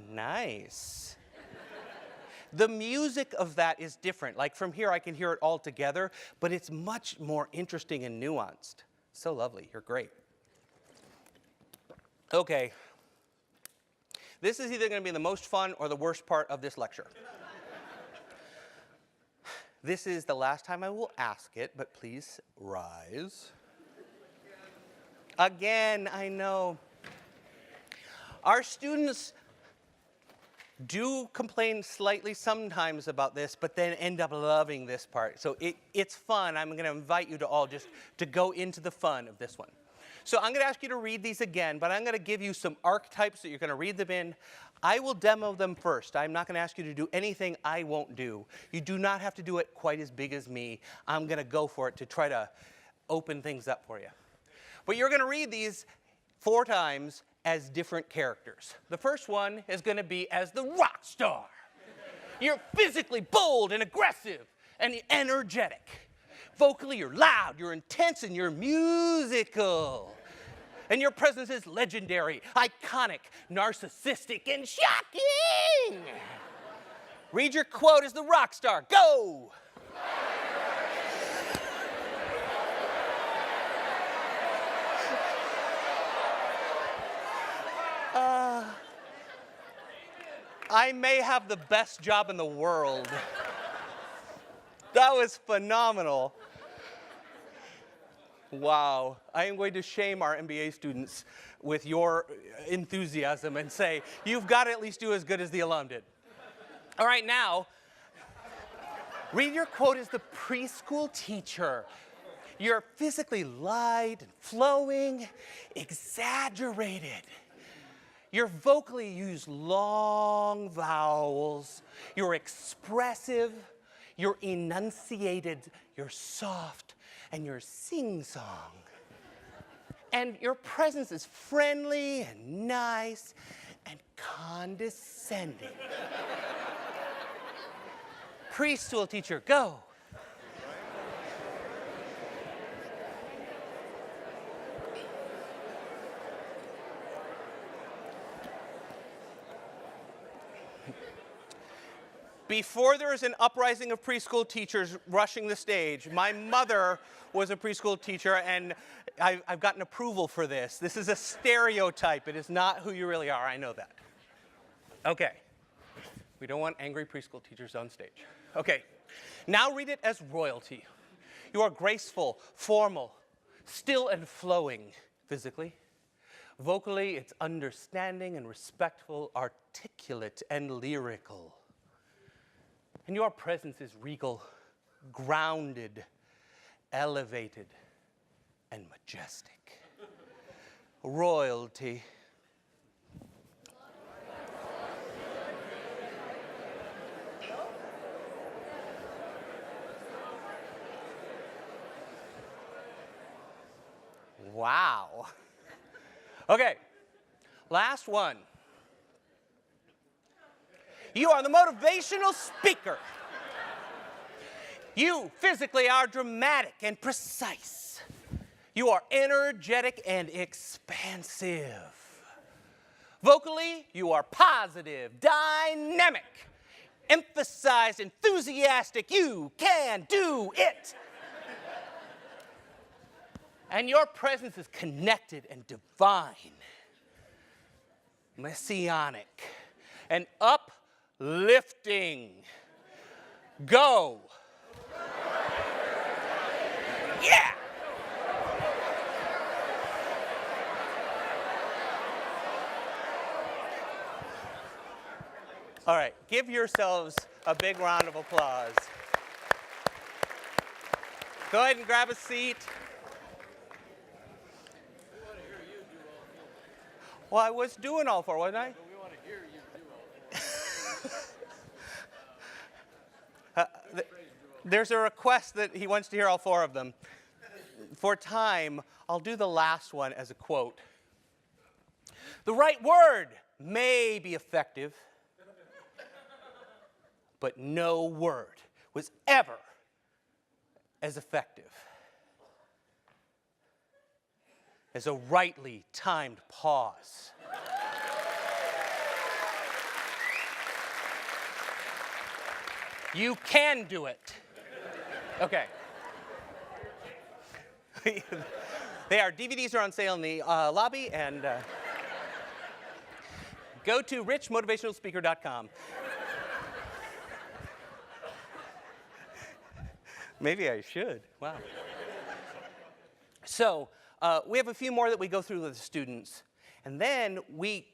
Nice. The music of that is different. Like from here, I can hear it all together, but it's much more interesting and nuanced. So lovely. You're great. Okay. This is either going to be the most fun or the worst part of this lecture. This is the last time I will ask it, but please rise. Again, I know. Our students do complain slightly sometimes about this, but then end up loving this part. So it's fun. I'm going to invite you to all just to go into the fun of this one. So I'm going to ask you to read these again, but I'm going to give you some archetypes that you're going to read them in. I will demo them first. I'm not going to ask you to do anything I won't do. You do not have to do it quite as big as me. I'm going to go for it to try to open things up for you. But you're going to read these 4 times as different characters. The first one is going to be as the rock star. You're physically bold and aggressive and energetic. Vocally, you're loud, you're intense, and you're musical. And your presence is legendary, iconic, narcissistic, and shocking. Read your quote as the rock star. Go! I may have the best job in the world. That was phenomenal. Wow. I am going to shame our MBA students with your enthusiasm and say, you've got to at least do as good as the alum did. All right, now, read your quote as the preschool teacher. You're physically light and flowing, exaggerated. You're vocally use long vowels. You're expressive. You're enunciated. You're soft. And you're sing-song. And your presence is friendly and nice and condescending. Preschool teacher, go. Before there was an uprising of preschool teachers rushing the stage, my mother was a preschool teacher, and I've gotten approval for this. This is a stereotype. It is not who you really are. I know that. Okay. We don't want angry preschool teachers on stage. Okay. Now read it as royalty. You are graceful, formal, still and flowing physically. Vocally, it's understanding and respectful, articulate and lyrical. And your presence is regal, grounded, elevated, and majestic. Royalty. Wow. Okay, last one. You are the motivational speaker. You physically are dramatic and precise. You are energetic and expansive. Vocally, you are positive, dynamic, emphasized, enthusiastic. You can do it. And your presence is connected and divine, messianic, and uplifting. Go. Yeah. All right, give yourselves a big round of applause. Go ahead and grab a seat. Well, I was doing all 4, wasn't I? We want to hear you do all 4. There's a request that he wants to hear all 4 of them. For time, I'll do the last one as a quote. The right word may be effective, but no word was ever as effective as a rightly timed pause. You can do it. Okay. DVDs are on sale in the lobby, and go to richmotivationalspeaker.com. Maybe I should. Wow. So we have a few more that we go through with the students. And then we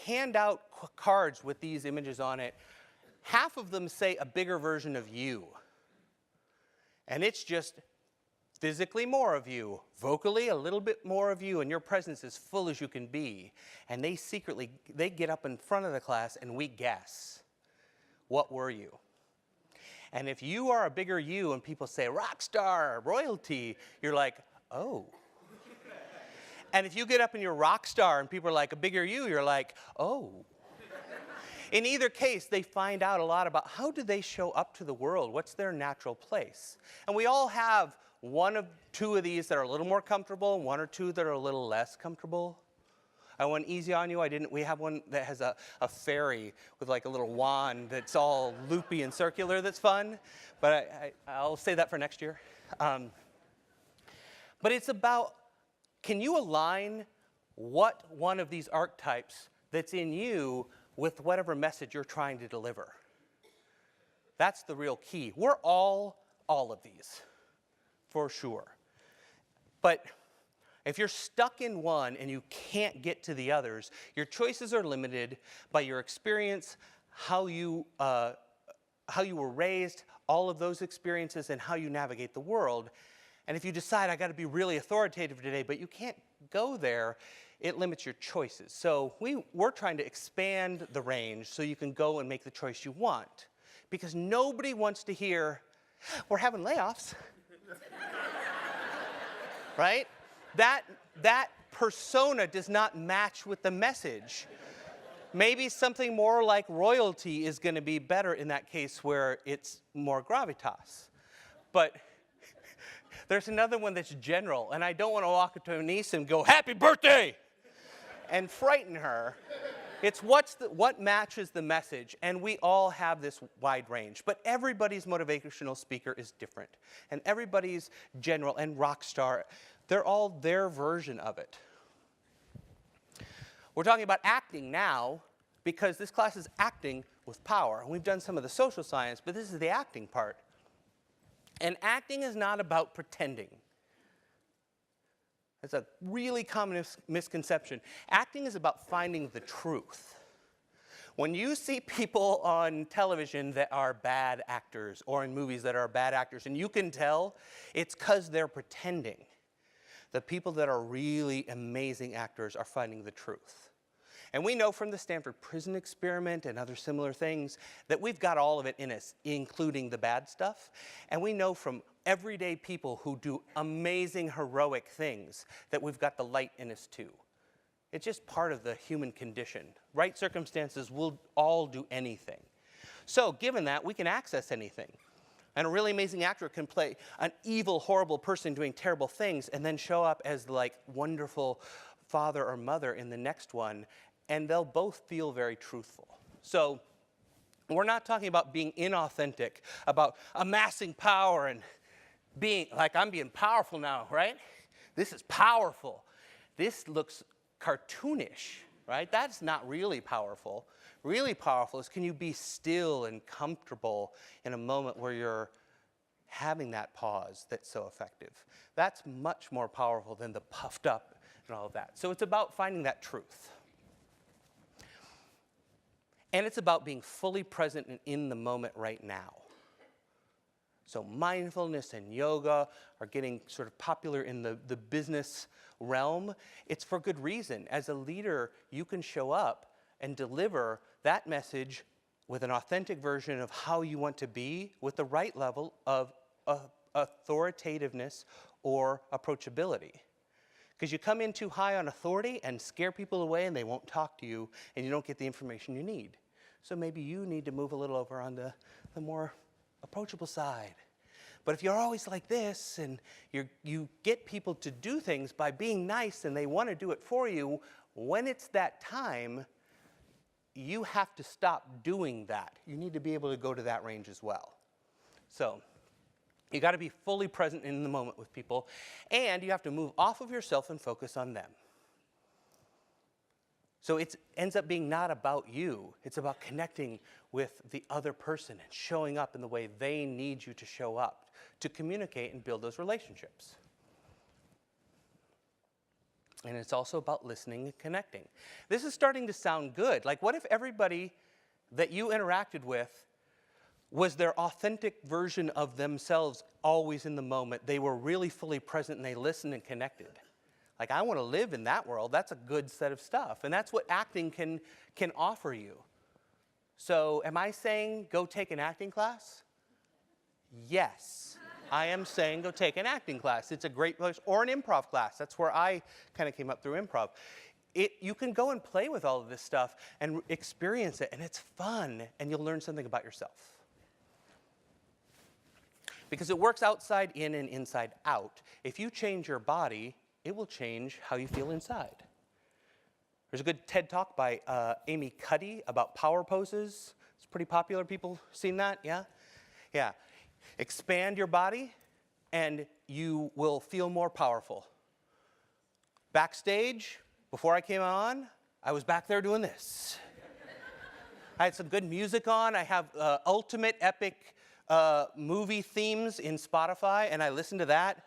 hand out cards with these images on it. Half of them say a bigger version of you. And it's just physically more of you, vocally a little bit more of you, and your presence as full as you can be. And they get up in front of the class and we guess, what were you? And if you are a bigger you and people say rock star, royalty, you're like, oh. And if you get up and you're rock star and people are like a bigger you, you're like, oh. In either case, they find out a lot about how do they show up to the world? What's their natural place? And we all have one of two of these that are a little more comfortable and one or two that are a little less comfortable. I went easy on you. We have one that has a fairy with like a little wand that's all loopy and circular that's fun. But I'll say that for next year. But it's about, can you align what one of these archetypes that's in you with whatever message you're trying to deliver? That's the real key. We're all of these, for sure. But if you're stuck in one and you can't get to the others, your choices are limited by your experience, how you were raised, all of those experiences, and how you navigate the world. And if you decide, I got to be really authoritative today, but you can't go there, it limits your choices. So we're trying to expand the range so you can go and make the choice you want. Because nobody wants to hear, we're having layoffs. Right? That persona does not match with the message. Maybe something more like royalty is going to be better in that case where it's more gravitas. But there's another one that's general, and I don't want to walk up to a niece and go, happy birthday, and frighten her. It's what matches the message, and we all have this wide range. But everybody's motivational speaker is different, and everybody's general and rock star, they're all their version of it. We're talking about acting now because this class is acting with power. And we've done some of the social science, but this is the acting part. And acting is not about pretending. It's a really common misconception. Acting is about finding the truth. When you see people on television that are bad actors or in movies that are bad actors, and you can tell, it's because they're pretending. The people that are really amazing actors are finding the truth. And we know from the Stanford Prison Experiment and other similar things that we've got all of it in us, including the bad stuff. And we know from everyday people who do amazing, heroic things that we've got the light in us too. It's just part of the human condition. Right circumstances, we'll all do anything. So given that, we can access anything. And a really amazing actor can play an evil, horrible person doing terrible things and then show up as like wonderful father or mother in the next one, and they'll both feel very truthful. So we're not talking about being inauthentic, about amassing power and being like, I'm being powerful now, right? This is powerful. This looks cartoonish, right? That's not really powerful. Really powerful is, can you be still and comfortable in a moment where you're having that pause that's so effective? That's much more powerful than the puffed up and all of that. So it's about finding that truth. And it's about being fully present and in the moment right now. So mindfulness and yoga are getting sort of popular in the business realm. It's for good reason. As a leader, you can show up and deliver that message with an authentic version of how you want to be with the right level of authoritativeness or approachability. Because you come in too high on authority and scare people away and they won't talk to you and you don't get the information you need. So maybe you need to move a little over on the more approachable side. But if you're always like this and you get people to do things by being nice and they want to do it for you, when it's that time, you have to stop doing that. You need to be able to go to that range as well. So you got to be fully present in the moment with people, and you have to move off of yourself and focus on them. So it ends up being not about you. It's about connecting with the other person and showing up in the way they need you to show up. to communicate and build those relationships. And it's also about listening and connecting. This is starting to sound good. Like, what if everybody that you interacted with was their authentic version of themselves, always in the moment? They were really fully present and they listened and connected. Like, I want to live in that world. That's a good set of stuff. And that's what acting can offer you. So am I saying go take an acting class? Yes. I am saying go take an acting class. It's a great place, or an improv class. That's where I kind of came up through improv. You can go and play with all of this stuff and experience it, and it's fun, and you'll learn something about yourself. Because it works outside in and inside out. If you change your body, it will change how you feel inside. There's a good TED Talk by Amy Cuddy about power poses. It's pretty popular. People seen that? Yeah? Yeah. Expand your body, and you will feel more powerful. Backstage, before I came on, I was back there doing this. I had some good music on. I have ultimate epic movie themes in Spotify, and I listen to that.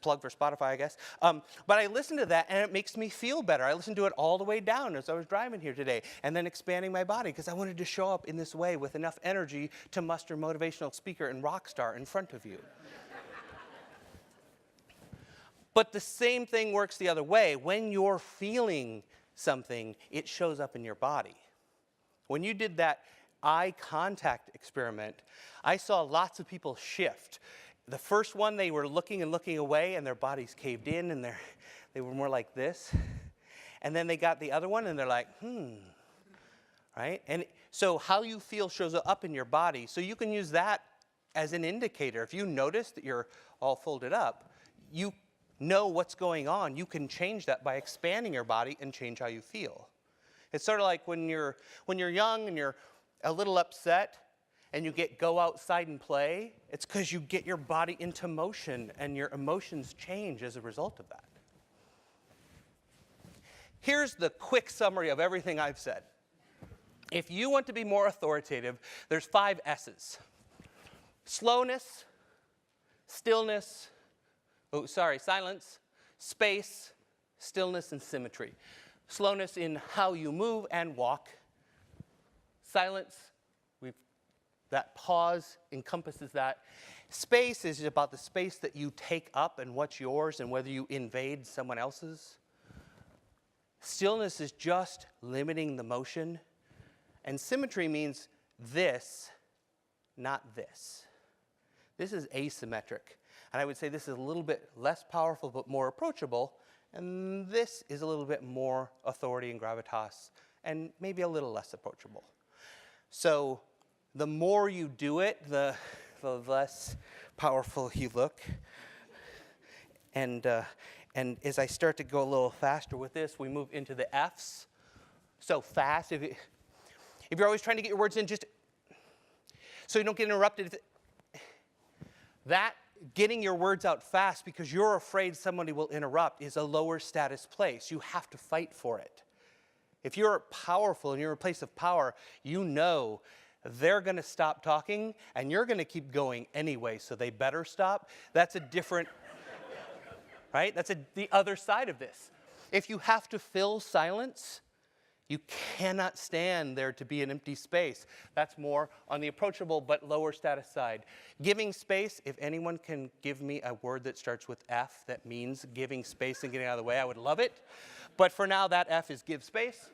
Plug for Spotify, I guess. But I listen to that, and it makes me feel better. I listened to it all the way down as I was driving here today, and then expanding my body, because I wanted to show up in this way with enough energy to muster motivational speaker and rock star in front of you. But the same thing works the other way. When you're feeling something, it shows up in your body. When you did that eye contact experiment, I saw lots of people shift. The first one, they were looking and looking away, and their bodies caved in, and they were more like this. And then they got the other one, and they're like, right? And so how you feel shows up in your body. So you can use that as an indicator. If you notice that you're all folded up, you know what's going on. You can change that by expanding your body and change how you feel. It's sort of like when you're young and you're a little upset, and you go outside and play, it's because you get your body into motion and your emotions change as a result of that. Here's the quick summary of everything I've said. If you want to be more authoritative, there's 5 S's. Slowness, stillness, silence, space, stillness, and symmetry. Slowness in how you move and walk. Silence, that pause encompasses that. Space is about the space that you take up and what's yours and whether you invade someone else's. Stillness is just limiting the motion. And symmetry means this, not this. This is asymmetric. And I would say this is a little bit less powerful but more approachable. And this is a little bit more authority and gravitas and maybe a little less approachable. So the more you do it, the less powerful you look. And as I start to go a little faster with this, we move into the F's. So fast, if you're always trying to get your words in, just so you don't get interrupted. That getting your words out fast because you're afraid somebody will interrupt is a lower status place. You have to fight for it. If you're powerful and you're in a place of power, you know they're going to stop talking, and you're going to keep going anyway, so they better stop. That's a different, right? That's the other side of this. If you have to fill silence, you cannot stand there to be an empty space. That's more on the approachable but lower status side. Giving space, if anyone can give me a word that starts with F that means giving space and getting out of the way, I would love it. But for now, that F is give space.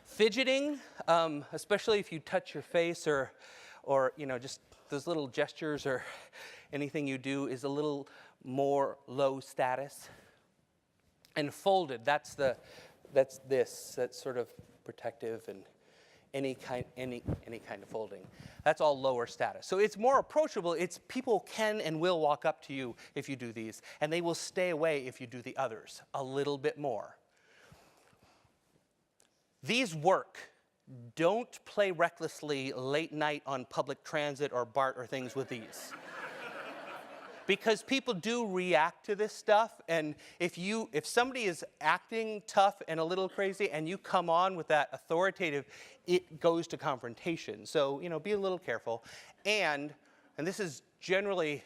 Fidgeting, especially if you touch your face or just those little gestures or anything you do is a little more low status. And folded, that's sort of protective and any kind of folding. That's all lower status. So it's more approachable. It's people can and will walk up to you if you do these, and they will stay away if you do the others a little bit more. These work. Don't play recklessly late night on public transit or BART or things with these. Because people do react to this stuff, and if somebody is acting tough and a little crazy and you come on with that authoritative, it goes to confrontation. So, be a little careful. And and this is generally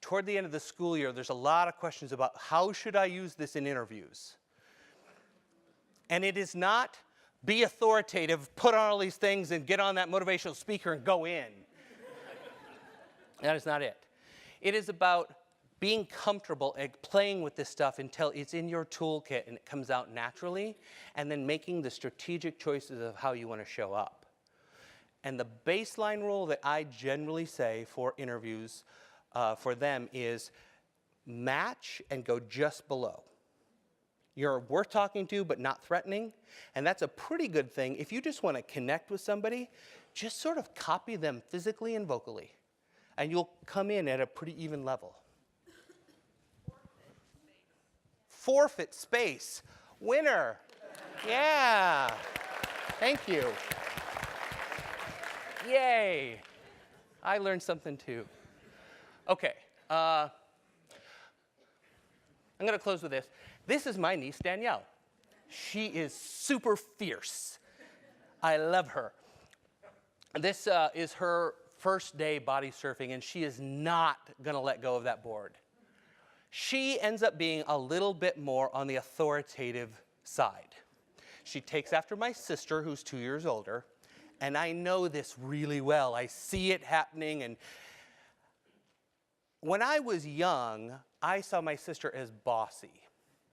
toward the end of the school year, there's a lot of questions about how should I use this in interviews? And it is not be authoritative, put on all these things and get on that motivational speaker and go in. That is not it. It is about being comfortable at playing with this stuff until it's in your toolkit and it comes out naturally, and then making the strategic choices of how you want to show up. And the baseline rule that I generally say for interviews for them is match and go just below. You're worth talking to, but not threatening. And that's a pretty good thing. If you just want to connect with somebody, just sort of copy them physically and vocally. And you'll come in at a pretty even level. Forfeit space. Winner. Yeah. Thank you. Yay. I learned something too. Okay. I'm going to close with this. This is my niece, Danielle. She is super fierce. I love her. This is her first day body surfing, and she is not going to let go of that board. She ends up being a little bit more on the authoritative side. She takes after my sister, who's 2 years older, and I know this really well. I see it happening, and when I was young, I saw my sister as bossy.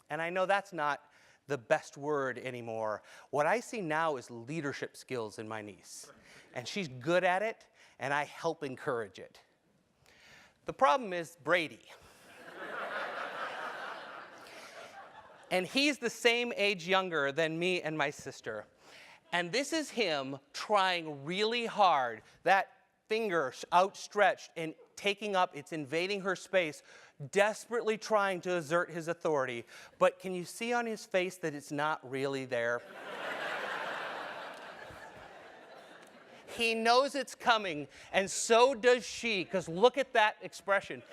And I know that's not the best word anymore. What I see now is leadership skills in my niece. And she's good at it, and I help encourage it. The problem is Brady. And he's the same age younger than me and my sister. And this is him trying really hard, that finger outstretched and taking up, it's invading her space, desperately trying to assert his authority. But can you see on his face that it's not really there? He knows it's coming, and so does she, because look at that expression.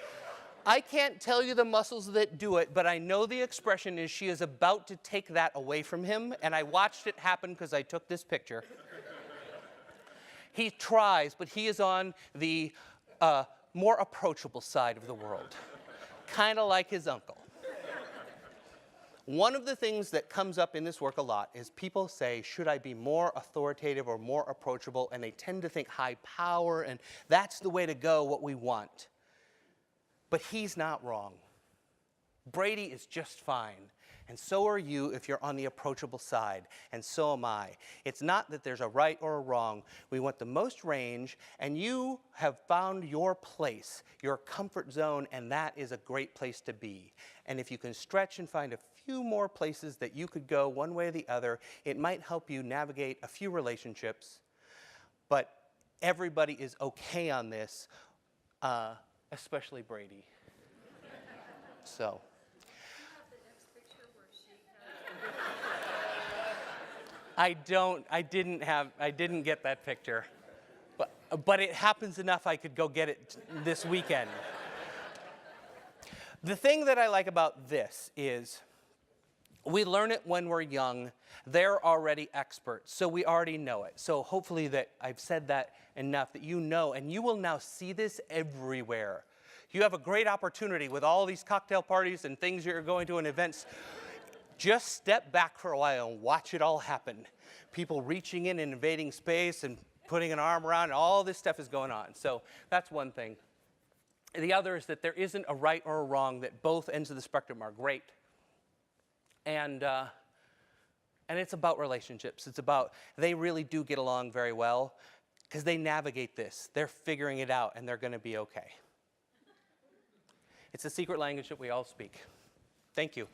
I can't tell you the muscles that do it, but I know the expression is she is about to take that away from him, and I watched it happen because I took this picture. He tries, but he is on the more approachable side of the world, kind of like his uncle. One of the things that comes up in this work a lot is people say, should I be more authoritative or more approachable? And they tend to think high power, and that's the way to go, what we want. But he's not wrong. Brady is just fine. And so are you if you're on the approachable side, and so am I. It's not that there's a right or a wrong. We want the most range, and you have found your place, your comfort zone, and that is a great place to be. And if you can stretch and find a few more places that you could go one way or the other, it might help you navigate a few relationships. But everybody is okay on this, especially Brady. So. I didn't get that picture. But it happens enough I could go get it this weekend. The thing that I like about this is we learn it when we're young. They're already experts, so we already know it. So hopefully that I've said that enough that you know, and you will now see this everywhere. You have a great opportunity with all these cocktail parties and things you're going to and events. Just step back for a while and watch it all happen. People reaching in and invading space and putting an arm around, all this stuff is going on. So that's one thing. The other is that there isn't a right or a wrong, that both ends of the spectrum are great. And it's about relationships. It's about, they really do get along very well because they navigate this. They're figuring it out, and they're going to be okay. It's a secret language that we all speak. Thank you.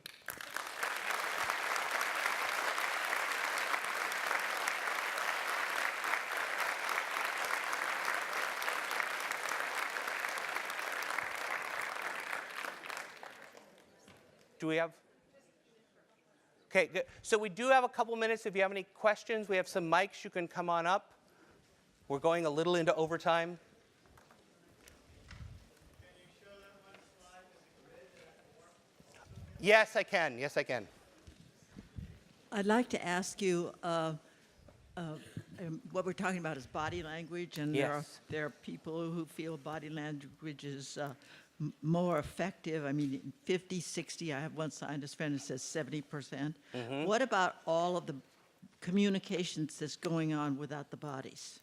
Do we have? Okay, good. So we do have a couple minutes. If you have any questions, we have some mics. You can come on up. We're going a little into overtime. Can you show them one slide with the grid that I warmed? Yes, I can. Yes, I can. I'd like to ask you, what we're talking about is body language, and Yes. there are people who feel body language is more effective. I mean, 50, 60. I have one scientist friend who says 70%. What about all of the communications that's going on without the bodies?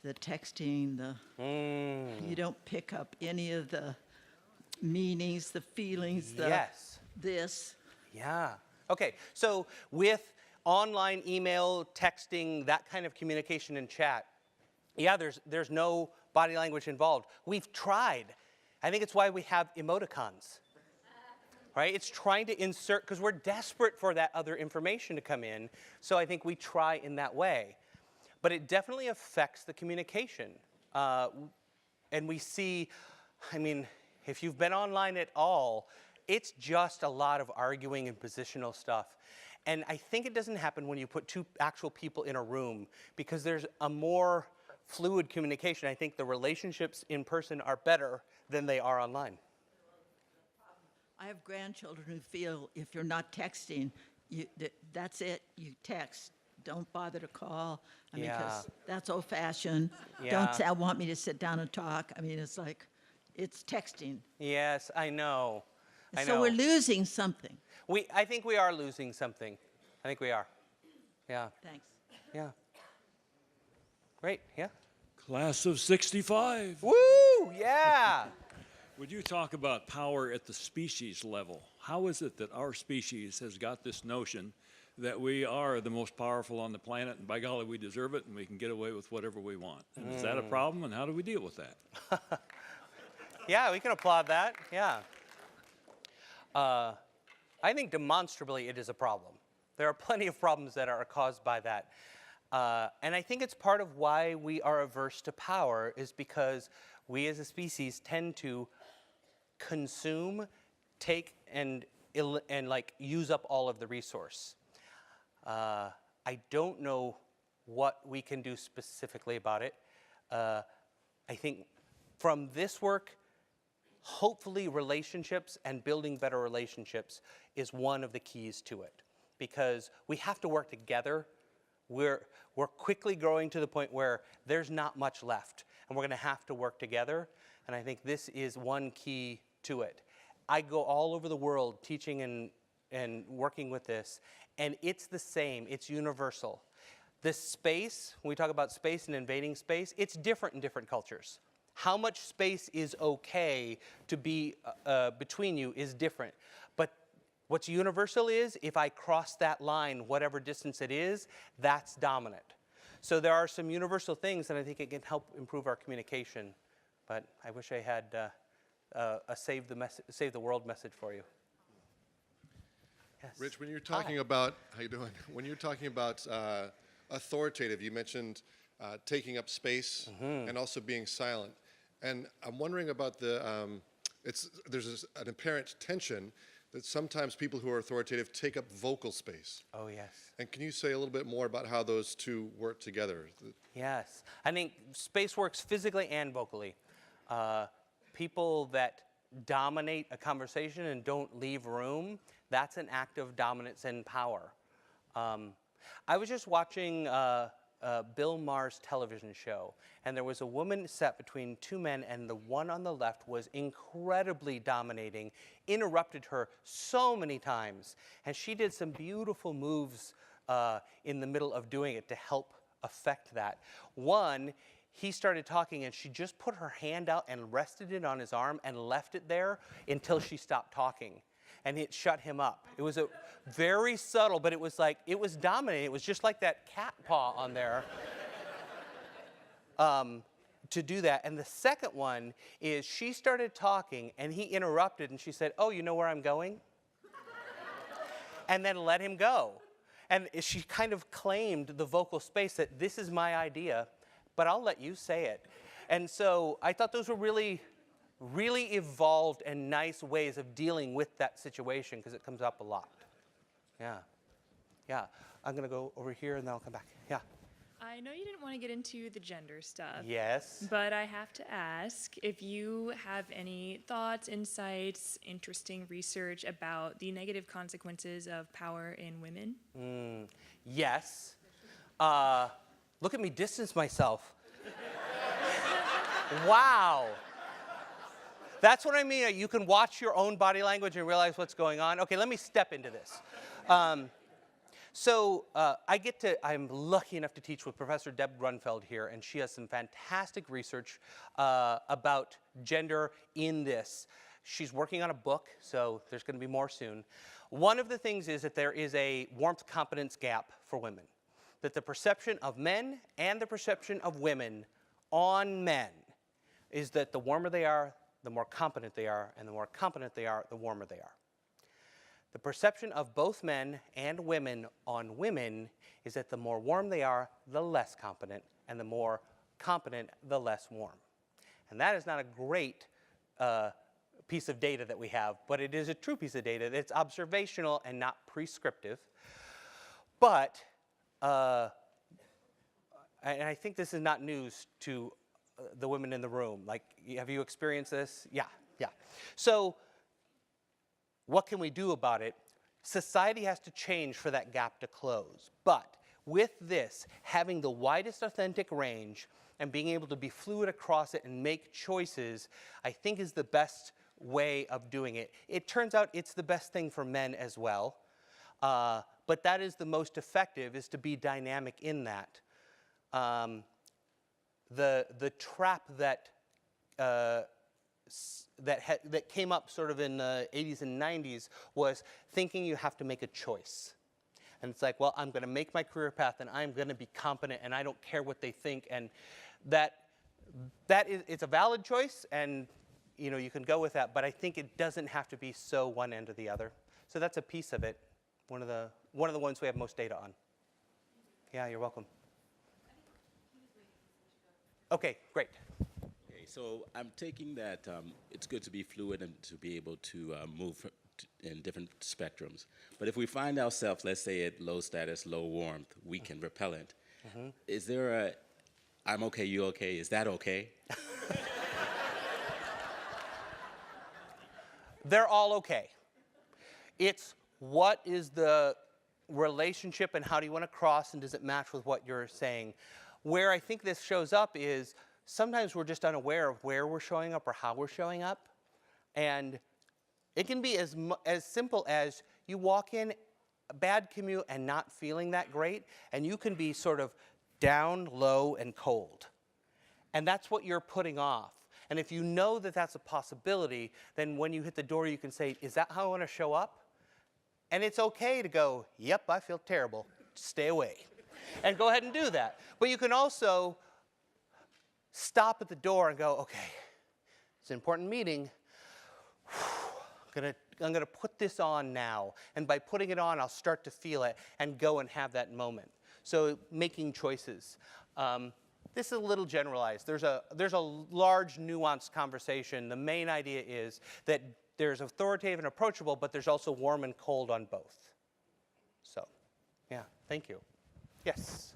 The texting, you don't pick up any of the meanings, the feelings, Yes. this. Yeah. Okay. So with online email, texting, that kind of communication and chat, yeah, there's no body language involved. We've tried. I think it's why we have emoticons. Right? It's trying to insert, because we're desperate for that other information to come in. So I think we try in that way. But it definitely affects the communication. And we see, I mean, if you've been online at all, it's just a lot of arguing and positional stuff. And I think it doesn't happen when you put two actual people in a room, because there's a more fluid communication. I think the relationships in person are better than they are online. I have grandchildren who feel if you're not texting, that's it, you text. Don't bother to call. I mean, Yeah. because that's old-fashioned. Yeah. Don't say, I want me to sit down and talk. I mean, it's like, it's texting. Yes, I know. I So know. we're losing something. I think we are losing something. I think we are. Yeah, Thanks. yeah. Great, yeah. Class of 65. Woo, yeah. Would you talk about power at the species level? How is it that our species has got this notion that we are the most powerful on the planet, and by golly, we deserve it, and we can get away with whatever we want? And is that a problem, and how do we deal with that? Yeah, we can applaud that, yeah. I think demonstrably it is a problem. There are plenty of problems that are caused by that. And I think it's part of why we are averse to power, is because we as a species tend to consume, take, and like use up all of the resource. I don't know what we can do specifically about it. I think from this work, hopefully relationships and building better relationships is one of the keys to it, because we have to work together. We're quickly growing to the point where there's not much left, and we're going to have to work together, and I think this is one key to it. I go all over the world teaching and working with this, and it's the same. It's universal. This space, when we talk about space and invading space, it's different in different cultures. How much space is okay to be between you is different. But what's universal is, if I cross that line, whatever distance it is, that's dominant. So there are some universal things, and I think it can help improve our communication. But I wish I had a save the world message for you. Yes. Rich, when you're talking about, how you doing? When you're talking about authoritative, you mentioned taking up space and also being silent. And I'm wondering about there's an apparent tension that sometimes people who are authoritative take up vocal space. Oh, yes. And can you say a little bit more about how those two work together? Yes. I think space works physically and vocally. People that dominate a conversation and don't leave room, that's an act of dominance and power. I was just watching Bill Maher's television show, and there was a woman set between two men, and the one on the left was incredibly dominating, interrupted her so many times, and she did some beautiful moves in the middle of doing it to help affect that. One, he started talking, and she just put her hand out and rested it on his arm and left it there until she stopped talking. And it shut him up. It was a very subtle, but it was like, it was dominating. It was just like that cat paw on there to do that. And the second one is she started talking, and he interrupted, and she said, "Oh, you know where I'm going?" And then let him go. And she kind of claimed the vocal space that this is my idea, but I'll let you say it. And so I thought those were really evolved and nice ways of dealing with that situation, because it comes up a lot. Yeah. Yeah. I'm going to go over here and then I'll come back. Yeah. I know you didn't want to get into the gender stuff. Yes. But I have to ask if you have any thoughts, insights, interesting research about the negative consequences of power in women. Yes. Look at me distance myself. Wow. That's what I mean. You can watch your own body language and realize what's going on. Okay, let me step into this. I'm lucky enough to teach with Professor Deb Grunfeld here, and she has some fantastic research about gender in this. She's working on a book, so there's going to be more soon. One of the things is that there is a warmth competence gap for women, that the perception of men and the perception of women on men is that the warmer they are, the more competent they are, and the more competent they are, the warmer they are. The perception of both men and women on women is that the more warm they are, the less competent, and the more competent, the less warm. And that is not a great piece of data that we have, but it is a true piece of data. It's observational and not prescriptive. But, and I think this is not news to the women in the room. Like, have you experienced this? Yeah. So, what can we do about it? Society has to change for that gap to close. But with this, having the widest authentic range and being able to be fluid across it and make choices, I think is the best way of doing it. It turns out it's the best thing for men as well. But that is the most effective, is to be dynamic in that. The trap that that came up sort of in the 80s and 90s was thinking you have to make a choice. And it's like, well, I'm going to make my career path and I'm going to be competent and I don't care what they think. And that is, it's a valid choice, and you can go with that, but I think it doesn't have to be so one end or the other. So that's a piece of it, one of the ones we have most data on. Yeah, you're welcome. Okay, great. Okay, so I'm taking that it's good to be fluid and to be able to move in different spectrums. But if we find ourselves, let's say, at low status, low warmth, weak and repellent, is there a I'm okay, you okay, is that okay? They're all okay. It's what is the relationship and how do you want to cross, and does it match with what you're saying? Where I think this shows up is sometimes we're just unaware of where we're showing up or how we're showing up. And it can be as simple as you walk in a bad commute and not feeling that great, and you can be sort of down, low, and cold. And that's what you're putting off. And if you know that that's a possibility, then when you hit the door, you can say, is that how I want to show up? And it's okay to go, yep, I feel terrible. Stay away. And go ahead and do that. But you can also stop at the door and go, okay, it's an important meeting. I'm gonna put this on now. And by putting it on, I'll start to feel it and go and have that moment. So making choices. This is a little generalized. There's a large, nuanced conversation. The main idea is that there's authoritative and approachable, but there's also warm and cold on both. So, yeah, thank you. Yes,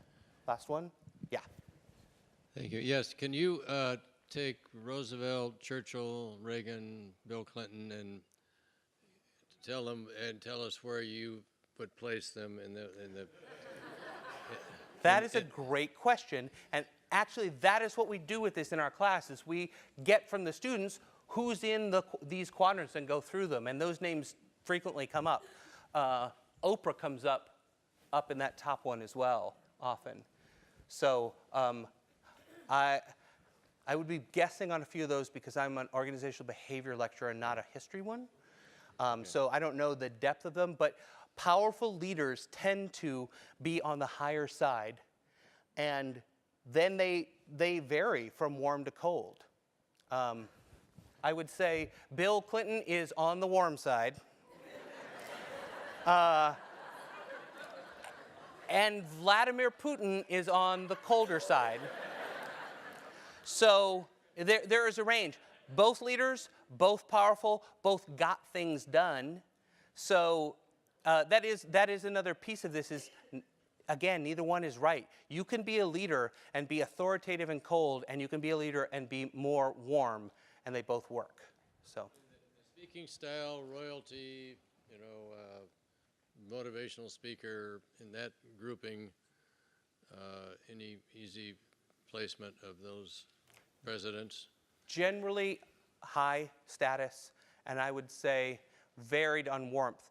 last one? Yeah. Thank you. Yes, can you take Roosevelt, Churchill, Reagan, Bill Clinton, and tell us where you would place them in the That is a great question, and actually that is what we do with this in our classes. We get from the students who's in these quadrants and go through them, and those names frequently come up. Oprah comes up in that top one as well, often. So I would be guessing on a few of those because I'm an organizational behavior lecturer and not a history one. So I don't know the depth of them, but powerful leaders tend to be on the higher side, and then they vary from warm to cold. I would say Bill Clinton is on the warm side. And Vladimir Putin is on the colder side. So there is a range. Both leaders, both powerful, both got things done. So that is another piece of this is, again, neither one is right. You can be a leader and be authoritative and cold, and you can be a leader and be more warm, and they both work. So. The speaking style, royalty, motivational speaker, in that grouping, Any easy placement of those presidents? Generally high status, and I would say varied on warmth.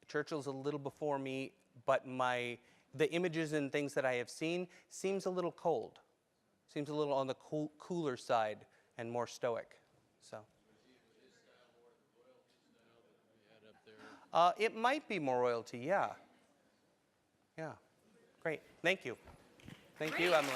Churchill's a little before me, but the images and things that I have seen seems a little cold. Seems a little on the cooler side and more stoic. So. It might be more royalty, yeah. Yeah. Great. Thank you. Thank you, Emily.